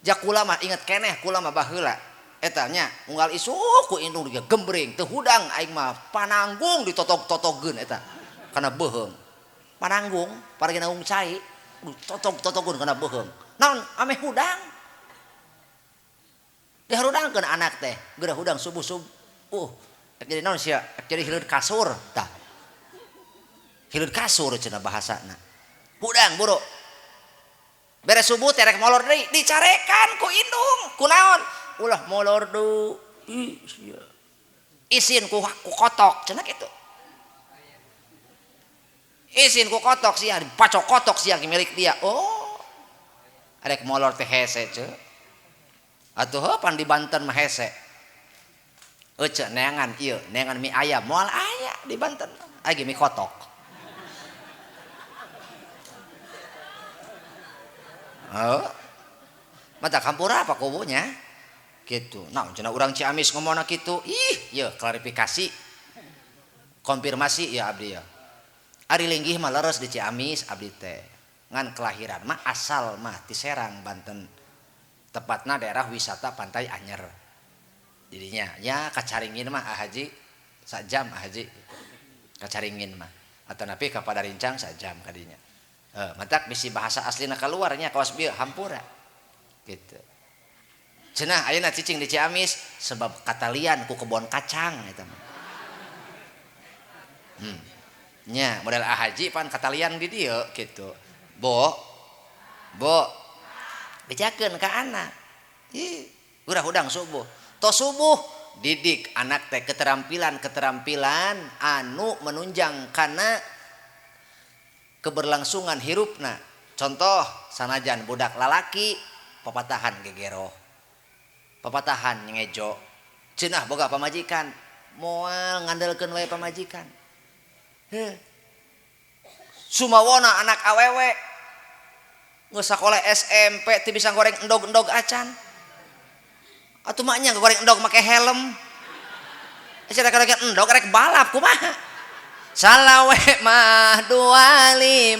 Jak kula mah inget keneh kula mah baheula. Eta nya unggal isuk ku indung dieu gembreng teu hudang aing mah pananggung ditotog-totogkeun eta kana beuheung. Pananggung paragina ung cai totog-totogkeun kana beuheung. Naon ame hudang? Diharudangkeun anak teh, geura hudang subuh-subuh. Jadi naon sia? Jadi hileud kasur tah. Hileud kasur cenah bahasana. Hudang boro. Beres subuh terek molor deui dicarekan ku indung. Kunaon? Ulah molor du. Isin ku kotok cenah kitu. Isin ku kotok sia dipacok kotok sia milik dia. Oh. Arek molor teh hese ceuk. Atuh pan di Banten mah hese. Euceuk neangan ieu, neangan mie ayam moal aya di Banten. Aya mie kotok. Oh. Mata kampura apa kubunya? Gitu. Nah, cenah urang Ciamis ngomongna kitu. Ieu klarifikasi. Konfirmasi ya abdi ya. Ari linggih mah leres di Ciamis abdi teh. Ngan kelahiran mah asal mah ti Serang Banten. Tepatna daerah wisata Pantai Anyer. Jadinya ya kacaringin mah Haji sajam Haji. Kacaringin mah. Atanapi ka Padarincang sajam kadinya. Matak bisi bahasa aslina keluarnya kawas bieu hampura. Gitu. Cenah ayeuna cicing di Ciamis sebab katalian ku kebon kacang eta mah. Nya model Haji pan katalian di dieu gitu. Bo. Bejakeun ka anak. Urang hudang subuh. Tos subuh didik anak teh keterampilan anu menunjang kana keberlangsungan hirupna. Contoh sanajan budak lalaki papatahan gegero, papatahan ngejo, cenah boga pamajikan moal ngandelkeun wae pamajikan. Sumawona anak awewe geus sakola SMP teu bisa goreng endog-endog acan. Atuh maknya goreng endog make helm. Ece rek endog rek balap kumaha? Salawe mah 25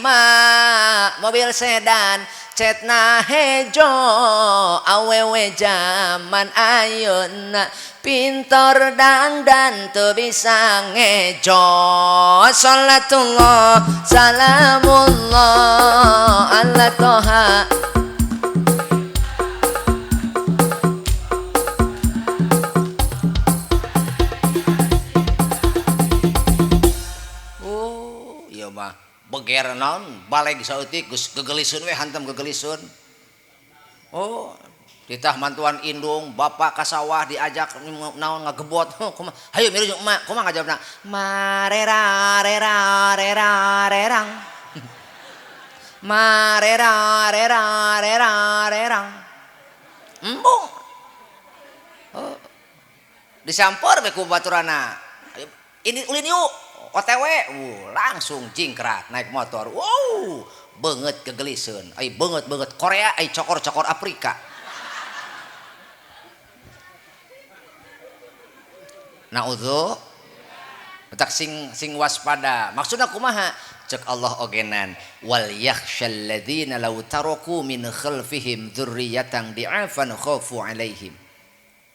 mobil sedan cetna hejo awewe zaman ayeuna pintor dangdan teu bisa ngejo. Salatullah salamullah ala toha. Beger naon balai saeutik geus gegeliseun we hantam gegeliseun. Oh, ditah mantuan indung bapak ka sawah diajak naon ngagebot. Kumaha? Hayu milu jeung emak, kumaha ngajawabna? Marera rera rera rerang. Marera rera rera rerang. Embung. Oh. Disampeur we ku baturana. Ini ulin yuk. OTW langsung jingkrak naik motor. Wow, beungeut kegeliseun. Ai beungeut Korea, ai cokor-cokor Afrika. Naudzu tak sing waspada. Maksudna kumaha? Cek Allah ogenan wal yakhshal ladzina law taraku min khalfihim dzurriyyatan di'afan khafu alaihim.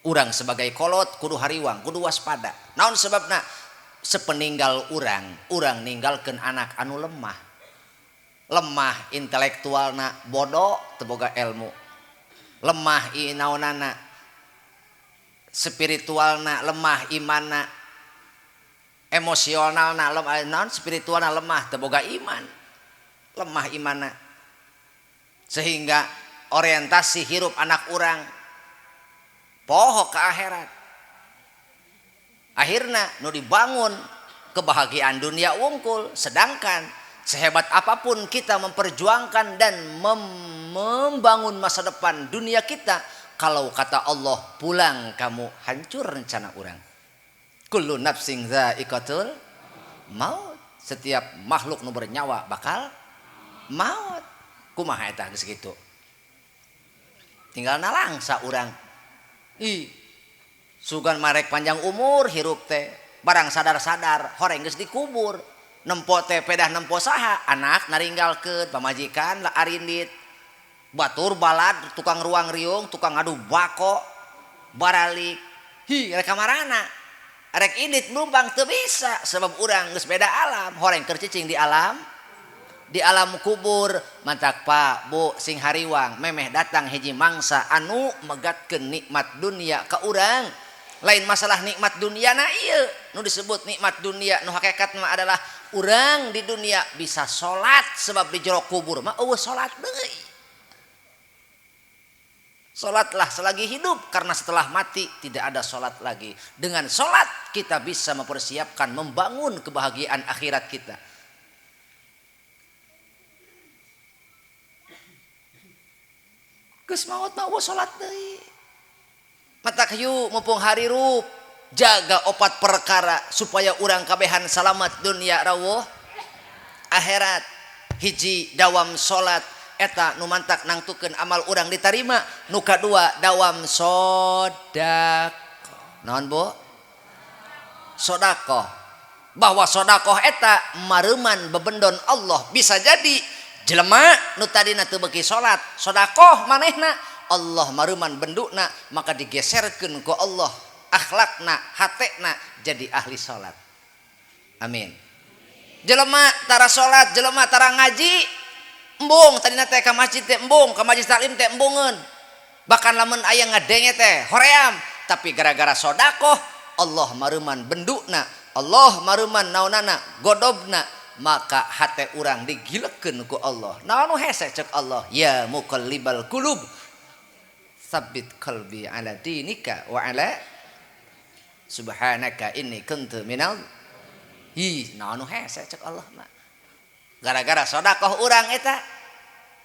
Urang sebagai kolot kudu hariwang, kudu waspada. Naon sebabna? Sepeninggal urang ninggalkeun anak anu lemah intelektualna bodoh teu boga ilmu, lemah naonana spiritualna lemah, imanna emosionalna lemah, naon spiritualna lemah teu boga iman, lemah imanna sehingga orientasi hirup anak urang poho ke akhirat. Akhirnya nu dibangun kebahagiaan dunia wungkul, sedangkan sehebat apapun kita memperjuangkan dan membangun masa depan dunia kita, kalau kata Allah pulang kamu hancur rencana orang. Kullu nafsin dha'iqatul maut, setiap makhluk nu bernyawa bakal maut. Kumaha eta geus kitu. Tinggal nalangsa urang. Sugan marek panjang umur hirup teh barang sadar-sadar horeng geus dikubur. Nempo teh pedah nempo saha anak naringgalkeun pamajikan la arindit batur balad tukang ruang riung tukang adu bako baralik rek kamarana rek indit numpang teu bisa sebab urang geus beda alam horeng keur cicing di alam kubur. Mantak Pak Bu sing hariwang memeh datang hiji mangsa anu megatkeun nikmat dunia ka urang. Lain masalah nikmat dunia na ieu nu disebut nikmat dunia nu hakikat mah adalah urang di dunia bisa salat sebab di jero kubur mah eueuh salat deui. Salatlah selagi hidup karena setelah mati tidak ada salat lagi. Dengan salat kita bisa mempersiapkan membangun kebahagiaan akhirat kita. Geus maot mah eueuh salat deui. Matak hiu mumpung hari rup jaga opat perkara supaya urang kabehan salamat dunia rawuh akhirat. Hiji dawam salat eta nu mantak nangtukeun amal urang ditarima. Nu kadua dawam sedekah. Naon Bu? Sedekah. Bahwa sedekah eta mareuman bebendon Allah. Bisa jadi jelema nu tadina teu beuki salat sedekah manehna Allah maruman bendukna maka digeserkeun ku Allah akhlakna hatena jadi ahli salat. Amin. Jelema tara salat, jelema tara ngaji, embung tadina teh ka masjid teh embung, ka majelis taklim teh embungeun. Bahkan lamun aya ngadenge teh hoream, tapi gara-gara sedekah Allah maruman bendukna, Allah maruman naonana godobna, maka hate urang digilekeun ku Allah. Naon hese cek Allah, ya muqallibal qulub Sabit qalbi ala dinika wa ala subhanaka inni kuntu minal naon hese cek Allah mah gara-gara sedekah urang eta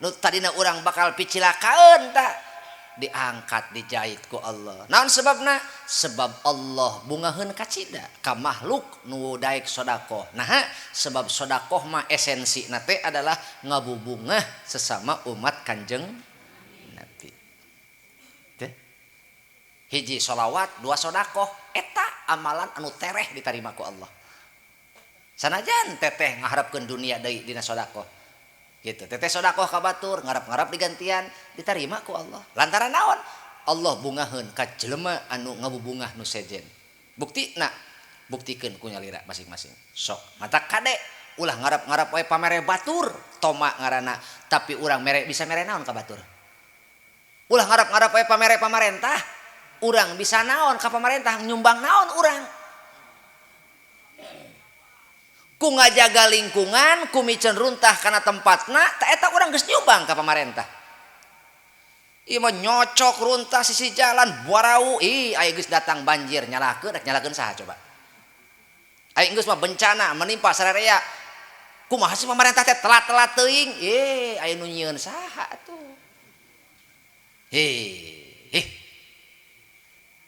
nu tadina urang bakal picilakaeun tah diangkat dijahit ku Allah. Naon sebabna? Sebab Allah bungaheun ka cida ka makhluk nu daek sedekah. Nah, sebab sedekah mah esensina teh adalah ngabubungah sesama umat Kanjeng Nabi. Teh. Hiji sholawat, dua sedekah, eta amalan anu tereh ditarima ku Allah. Sanajan teteh ngaharapkeun dunia deui dina sedekah. Gitu teteh sedekah ka batur ngarap-ngarap digantian diterima ku Allah lantaran naon Allah bungaheun ka jelema anu ngabubungah nu sejen buktina buktikeun ku nyalira masing-masing sok mata kade ulah ngarap-ngarap wae pamere batur toma ngaranna tapi urang mere bisa mere naon ka batur ulah ngarap-ngarap wae pamere pamarentah urang bisa naon ka pamarentah nyumbang naon urang ku ngajaga lingkungan ku micen runtah kana tempatna ta eta urang geus nyumbang ka pamarentah ieu mah nyocok runtah sisi jalan buarau aya geus datang banjir nyalakeun saha coba aya geus mah bencana menimpa sararea kumaha sih pamarentah teh telat-telat teuing aya nu nyieun saha atuh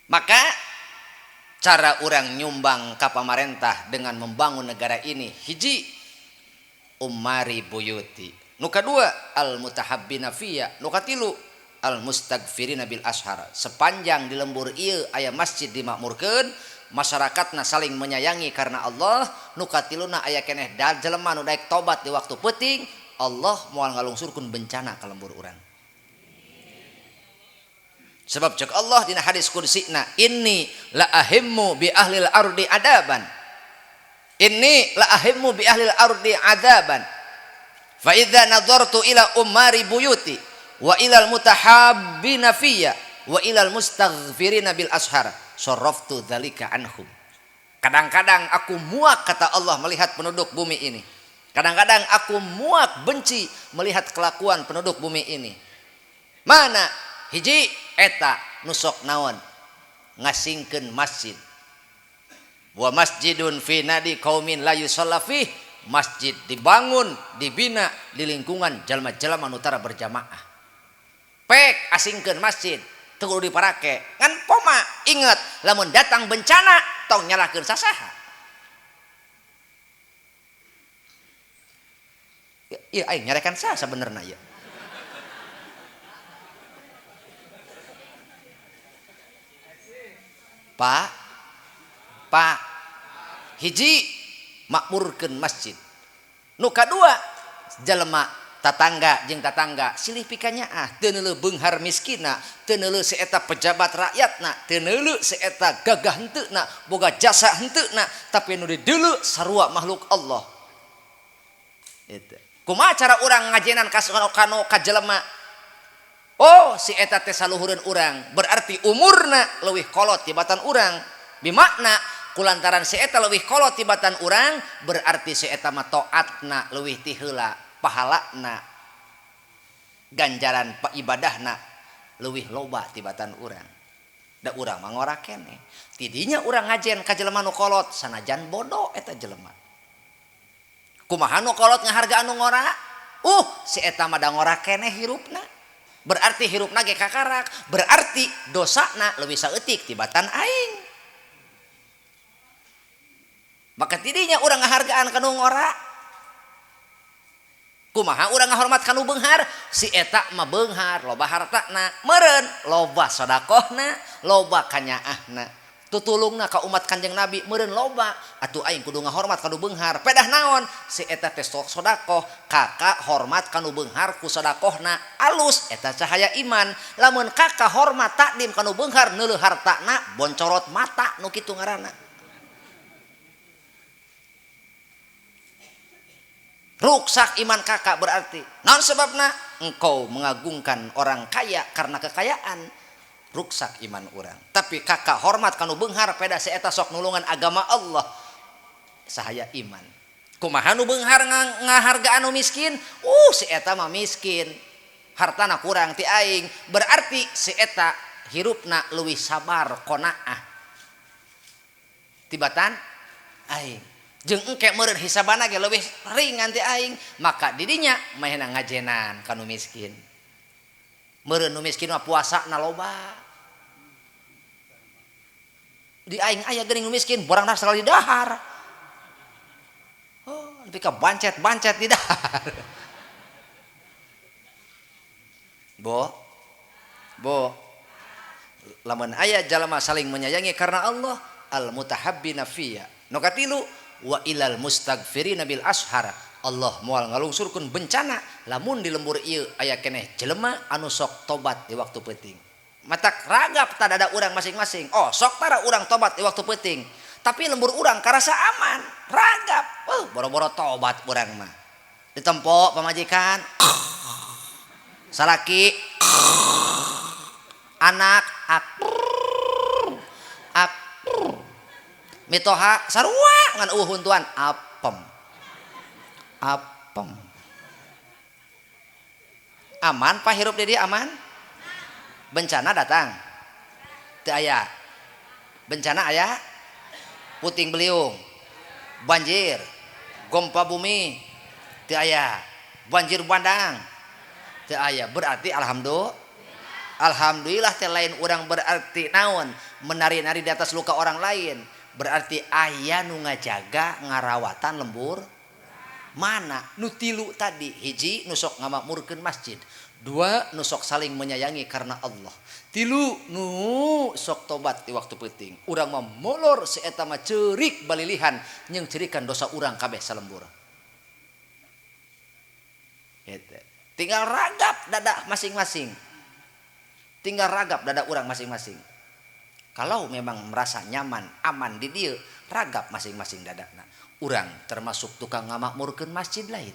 maka cara orang nyumbang ka pamarentah dengan membangun negara ini hiji umari buyuti nu kadua al mutahabbina fiyya nu katilu al mustaghfirina bil ashar sepanjang di lembur ieu aya masjid dimakmurkeun masyarakatna saling menyayangi karena Allah nu katiluna aya keneh jelema nu daek tobat di waktu peuting Allah moal ngalungsurkeun bencana ka lembur urang. Sebab cek Allah dina hadis kudsina inni la ahimmu bi ahlil ardi adaban inni la ahimmu bi ahlil ardi adaban fa idza nadartu ila umari buyuti wa ilal mutahabbina fiyya wa ilal mustaghfirina bil ashar sarraftu dzalika anhum. Kadang-kadang aku muak kata Allah melihat penduduk bumi ini, kadang-kadang aku muak benci melihat kelakuan penduduk bumi ini. Mana hiji eta nusok naon ngasingkeun masjid wa masjidun fi nadi qaumin la yusalla fih masjid dibangun dibina di lingkungan jalma-jalma anu tara berjamaah pek asingkeun masjid teu kudu diparake ngan poma inget lamun datang bencana tong nyalakeun sasaha ieu aing nyarekan saha sabenerna ieu Pak hiji makmurkeun masjid nu kadua jelema tatangga jeung tatangga silih pikanyaah teu neuleuh beunghar miskina teu neuleuh seeta pejabat rakyatna teu neuleuh seeta gagah henteuna boga jasa henteuna tapi nu dideuleu sarua makhluk Allah eta kumaha cara urang ngajenan ka jelema oh si eta teh saluhureun urang berarti umurna leuwih kolot tibatan urang bimakna kulantaran si eta leuwih kolot tibatan urang berarti si eta mah taatna leuwih ti heula pahalana ganjaran ibadahna leuwih loba tibatan urang da urang mah ngora keneh tidinya urang ngajen ka jelema nu kolot sanajan bodoh eta jelema kumaha nu kolot ngahargaan nu ngora si eta mah da ngora keneh hirupna berarti hirupna ge kakarak berarti dosana leuwih saeutik tibatan aing maka tidinya urang ngahargaan kanu ngora kumaha urang ngahormat kanu beunghar si eta mah beunghar loba hartana meureun loba sedekahna loba kanyaahna tutulungna ka umat Kanjeng Nabi meureun loba atuh aing kudu ngahormat kanu beunghar pedah naon si eta teh sedekah kakak hormat kanu beunghar ku sedekahna alus eta cahaya iman lamun kakak hormat takdim kanu beunghar neuleuh hartana boncorot mata nu kitu ngaranna ruksak iman kakak berarti naon sebabna engkau mengagungkan orang kaya karena kekayaan ruksak iman urang tapi kakak hormat kanu beunghar peda si eta sok nulungan agama Allah sahaya iman kumaha nu beunghar ngahargaan nu miskin si eta mah miskin hartana kurang ti aing berarti si eta hirupna leuwih sabar qanaah tibatan aing jeung engke meureun hisabana ge leuwih ringan ti aing maka didinya mahena ngajenan ka nu miskin meureun nu miskin mah puasana loba di aing aya geuning nu miskin borangna sekali di dahar oh nepi ka bancet di dahar bo lamun aya jalma saling menyayangi karena Allah al mutahabbina fiyya nu katilu wa ilal mustaghfirina bil ashar Allah moal ngalungsurkeun bencana lamun di lembur ieu aya keneh jelema anu sok tobat di waktu peuting matak ragap tadada urang masing-masing oh sok tara urang tobat di waktu peuting tapi lembur urang karasa aman ragap boro-boro tobat urang mah ditempo pamajikan salaki anak mitoha sarua ngan huntuan apem aman pak hirup di dia aman bencana datang teu aya bencana aya puting beliung banjir gempa bumi teu aya banjir bandang teu aya berarti alhamdulillah teh lain urang berarti naon menari-nari di atas luka orang lain berarti aya nu ngajaga ngarawatan lembur mana nu tilu tadi hiji nu sok ngamakmurkeun masjid dua nu sok saling menyayangi karena Allah tilu nu sok tobat di waktu peuting urang mah molor si eta mah ceurik balilihan nyeung ceurikan dosa urang kabeh salembur eta tinggal ragap dada masing-masing urang masing-masing kalau memang merasa nyaman aman di dieu ragap masing-masing dadana urang termasuk tukang ngamakmurkeun masjid lain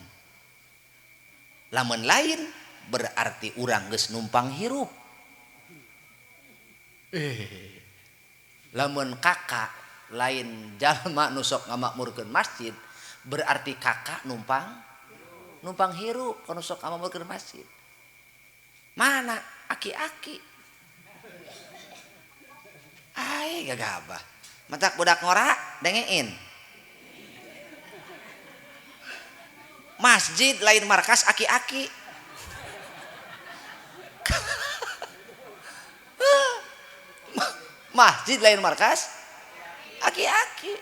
lamun lain berarti urang geus numpang hirup lamun kakak lain jalma nu sok ngamakmurkeun masjid berarti kakak numpang hirup anu sok ngamakmurkeun masjid mana aki-aki ai gagabah matak budak ngora dengein masjid lain markas aki-aki masjid lain markas aki-aki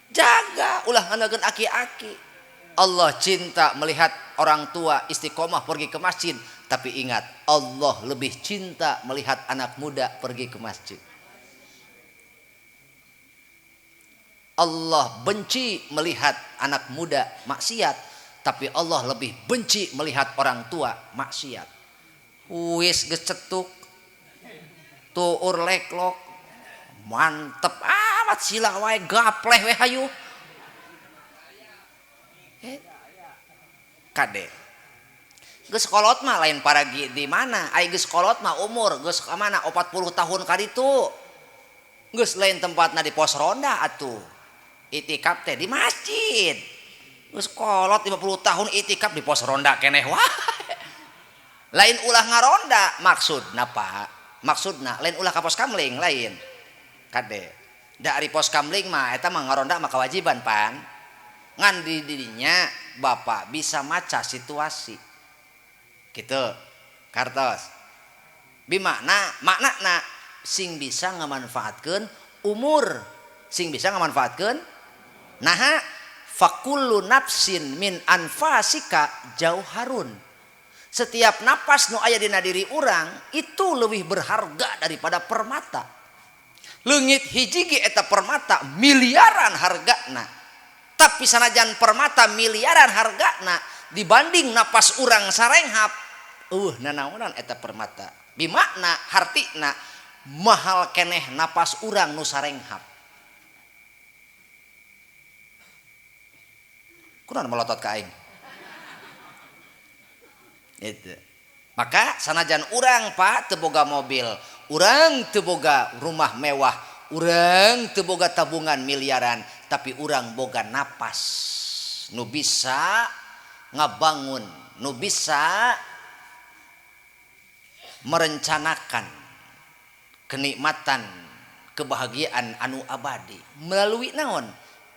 jaga ulah ngandalkeun aki-aki Allah cinta melihat orang tua istiqomah pergi ke masjid tapi ingat Allah lebih cinta melihat anak muda pergi ke masjid Allah benci melihat anak muda maksiat tapi Allah lebih benci melihat orang tua maksiat wis geus cetuk tuur leklok mantep amat sila wae gapleh we hayu kade geus kolot mah lain paragi di mana ai geus kolot mah umur geus ka mana 40 tahun ka ditu geus lain tempatna di pos ronda atuh itikaf teh di masjid geus kolot 50 tahun itikaf di pos ronda keneh wae lain ulah ngaronda maksudna Pak maksudna lain ulah ka pos kamling lain kade da ari pos kamling mah eta mah ngaronda mah kewajiban pan ngan di didinya Bapak bisa maca situasi gitu kartos makna sing bisa ngamanfaatkeun umur sing bisa ngamanfaatkeun naha fakullu nafsin min anfasika jauharun setiap napas nu aya dina diri urang itu lebih berharga daripada permata leungit hiji ge eta permata miliaran hargana tapi sanajan permata miliaran hargana dibanding napas urang sarenghap nanaonan eta permata bimakna hartina mahal keneh napas urang nu sarenghap kunaon melotot ka aing itu maka sanajan urang Pak teu boga mobil urang teu boga rumah mewah urang teu boga tabungan miliaran tapi urang boga napas nu bisa ngabangun nu bisa merencanakan kenikmatan kebahagiaan anu abadi melalui naon?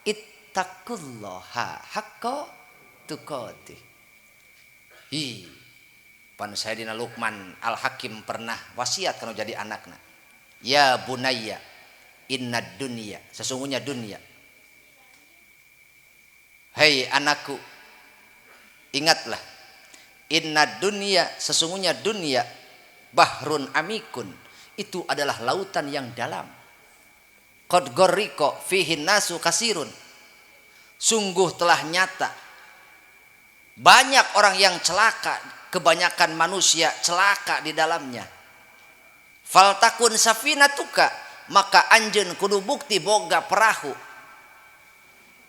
Ittaqullaha haqqa tuqatih. Pan Sayyidina Luqman Al-Hakim pernah wasiat kalau jadi anakna. Ya bunayya innad dunya, sesungguhnya dunia. Hei anakku, ingatlah, innad dunya, sesungguhnya dunia, bahrun amikun, itu adalah lautan yang dalam. Qad gharriqa fihi nasu kasirun, sungguh telah nyata banyak orang yang celaka, kebanyakan manusia celaka di dalamnya. Faltakun safinatuka, maka anjeun kudu bukti boga perahu.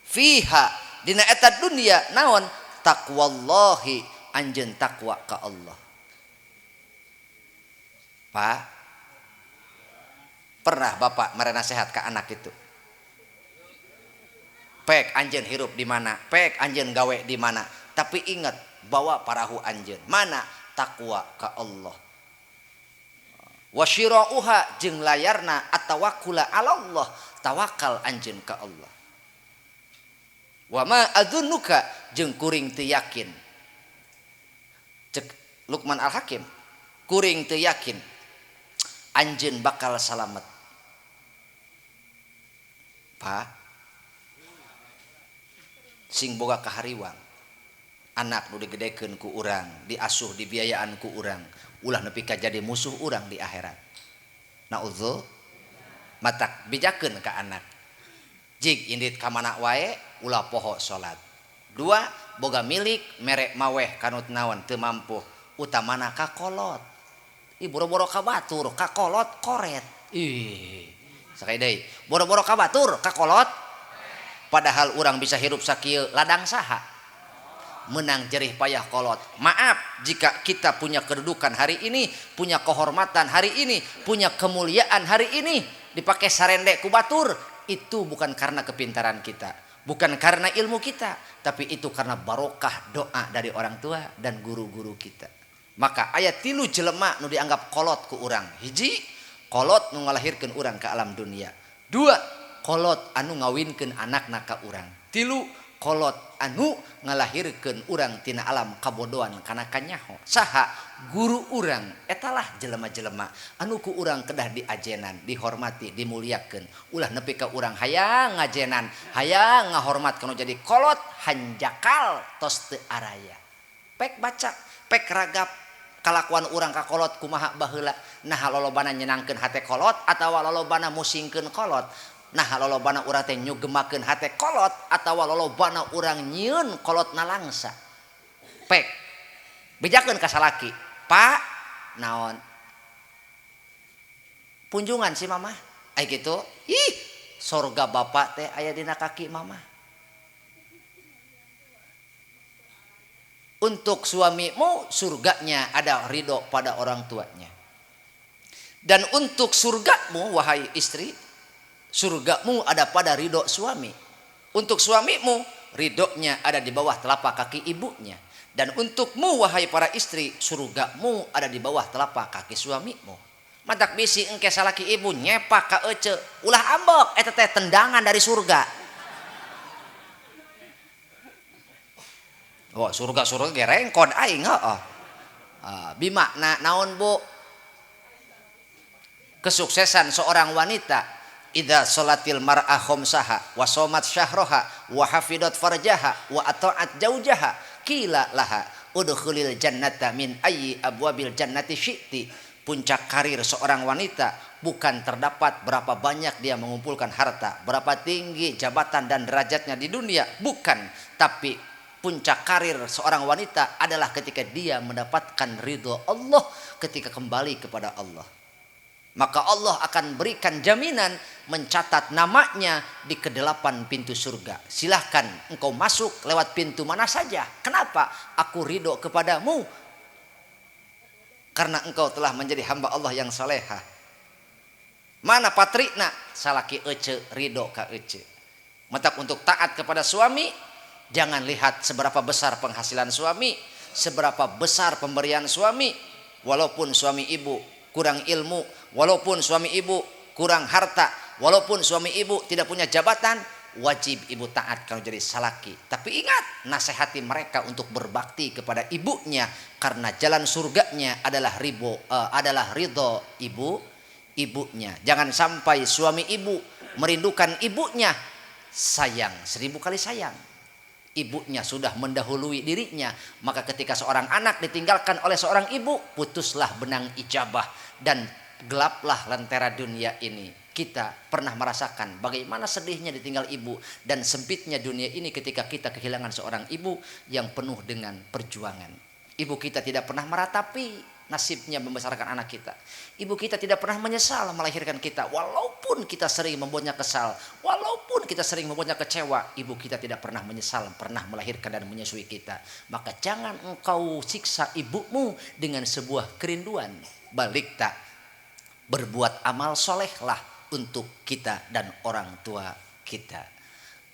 Fiha dina eta dunia naon? Taqwallahi, anjeun takwa ka Allah. Pak, pernah bapak mere nasihat ke anak itu? Pek anjeun hirup di mana? Pek anjeun gawe di mana? Tapi ingat, bawa parahu anjeun mana? Takwa ka Allah. Wasyirauha jeung layarna atawakkula ala Allah, tawakal anjeun ka Allah. Wa ma adzunuka jeung kuring teu yakin. Cek Luqman Al-Hakim, kuring teu yakin anjeun bakal salamet. Pak, sing boga kahariwang, anak nu digedekeun ku urang, diasuh dibiayaan ku urang, ulah nepi ka jadi musuh urang di akhirat. Naudzu matak bijakeun ka anak. Jig indit ka mana wae ulah poho salat. 2, boga milik merek maweh kanut naon teu mampu, utamana ka kolot. Boro-boro ka batur, ka kolot koret. Sakali deui, boro-boro ka batur, ka kolot. Padahal urang bisa hirup sakieu ladang saha? Menang jerih payah kolot. Maaf jika kita punya kedudukan hari ini, punya kehormatan hari ini, punya kemuliaan hari ini, dipakai sarende ku batur, itu bukan karena kepintaran kita, bukan karena ilmu kita, tapi itu karena barokah doa dari orang tua dan guru-guru kita. Maka ayat 3 jelema nu dianggap kolot ku urang. 1, kolot nu ngalahirkeun urang ke alam dunia. 2, kolot anu ngawinkeun anakna ka urang. 3, kolot anu ngalahirkeun urang tina alam kabodohan kana kanyaho. Saha? Guru urang. Etalah jelema-jelema anu ku urang kedah diajenan, dihormati, dimuliakeun. Ulah nepi ka urang hayang ngajenan, hayang ngahormat kana jadi kolot hanjakal tos teu araya. Pek baca, pek ragap kalakuan urang ka kolot kumaha baheula. Nah lolobana nyenangkeun hate kolot atawa lolobana musingkeun kolot. Nah lolobana urang teh nyugemakeun hate kolot atawa lolobana urang nyieun kolot nalangsa. Pek bejakeun ka salaki, Pak, naon? Punjungan si mama. Ai kitu, sorga bapak teh aya dina kaki mama. Untuk suamimu surganya ada ridho pada orang tuanya. Dan untuk surgamu wahai istri, surgamu ada pada ridho suami. Untuk suamimu ridhonya ada di bawah telapak kaki ibunya. Dan untukmu wahai para istri, surgamu ada di bawah telapak kaki suamimu. Matak bisi engke salaki ibu nyepak ka ece, ulah ambek eta teh tendangan dari surga. Oh, surga gerengkon aing heeh. Bimakna naon Bu? Kesuksesan seorang wanita idza sholatil mar'a khamsaha wa shamat syahraha wa hafidat farjaha wa ata'at zaujaha qila laha udkhulil jannata min ayyi abwabil jannati syi'ti. Puncak karir seorang wanita bukan terdapat berapa banyak dia mengumpulkan harta, berapa tinggi jabatan dan derajatnya di dunia, bukan, tapi puncak karir seorang wanita adalah ketika dia mendapatkan ridho Allah, ketika kembali kepada Allah. Maka Allah akan berikan jaminan mencatat namanya di ke-8 pintu surga. Silahkan engkau masuk lewat pintu mana saja. Kenapa? Aku ridho kepadamu, karena engkau telah menjadi hamba Allah yang salehah. Mana patrikna? Salaki ece ridho ka ece. Matak untuk taat kepada suami, jangan lihat seberapa besar penghasilan suami, seberapa besar pemberian suami. Walaupun suami ibu kurang ilmu, walaupun suami ibu kurang harta, walaupun suami ibu tidak punya jabatan, wajib ibu taat kalau jadi salaki. Tapi ingat, nasihati mereka untuk berbakti kepada ibunya, karena jalan surganya adalah ridho ibunya. Jangan sampai suami ibu merindukan ibunya, sayang 1000 kali sayang. Ibunya sudah mendahului dirinya, maka ketika seorang anak ditinggalkan oleh seorang ibu, putuslah benang ijabah dan gelaplah lentera dunia ini. Kita pernah merasakan bagaimana sedihnya ditinggal ibu dan sempitnya dunia ini ketika kita kehilangan seorang ibu yang penuh dengan perjuangan. Ibu kita tidak pernah meratapi nasibnya membesarkan anak kita. Ibu kita tidak pernah menyesal melahirkan kita, walaupun kita sering membuatnya kesal, walaupun kita sering membuatnya kecewa. Ibu kita tidak pernah menyesal pernah melahirkan dan menyusui kita. Maka jangan engkau siksa ibumu dengan sebuah kerinduan. Balik tak, berbuat amal solehlah untuk kita dan orang tua kita.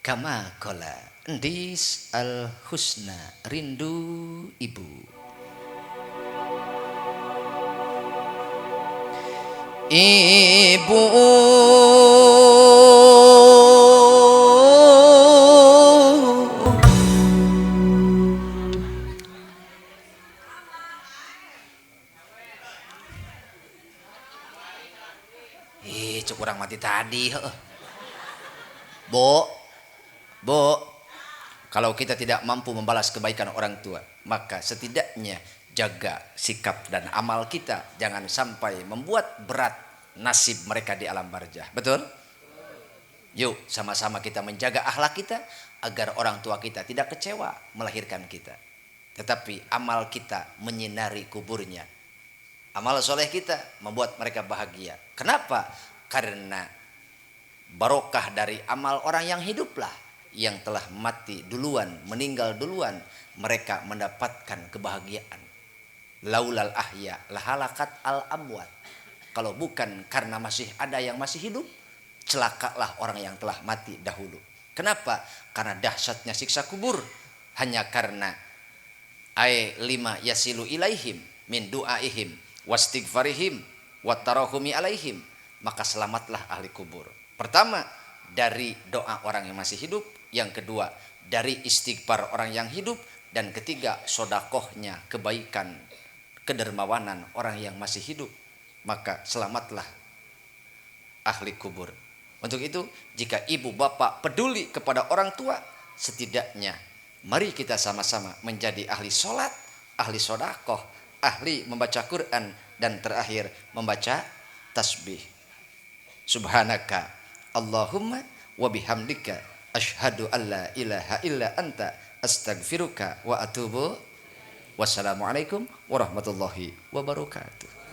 Kama kola endis al husna, rindu ibu. Ibu kurang mati tadi. Bu, kalau kita tidak mampu membalas kebaikan orang tua, maka setidaknya jaga sikap dan amal kita, jangan sampai membuat berat nasib mereka di alam barzah. Betul? Yuk sama-sama kita menjaga akhlak kita agar orang tua kita tidak kecewa melahirkan kita, tetapi amal kita menyinari kuburnya. Amal soleh kita membuat mereka bahagia. Kenapa? Karena barokah dari amal orang yang hiduplah, yang telah mati duluan, meninggal duluan, mereka mendapatkan kebahagiaan. Laulal ahya lahalakat al amwat. Kalau bukan karena masih ada yang masih hidup, celakalah orang yang telah mati dahulu. Kenapa? Karena dahsyatnya siksa kubur. Hanya karena lima yasilu ilaihim min du'aihim wastighfarihim wattarahumi alaihim. Maka selamatlah ahli kubur. Pertama, dari doa orang yang masih hidup. Yang kedua, dari istighfar orang yang hidup. Dan ketiga, sodakohnya, kebaikan, kedermawanan orang yang masih hidup. Maka selamatlah ahli kubur. Untuk itu, jika ibu bapak peduli kepada orang tua, setidaknya mari kita sama-sama menjadi ahli sholat, ahli sodakoh, ahli membaca Quran, dan terakhir membaca tasbih. Subhanaka Allahumma wa bihamdika asyhadu an la ilaha illa anta astaghfiruka wa atubu. Wassalamualaikum warahmatullahi wabarakatuh.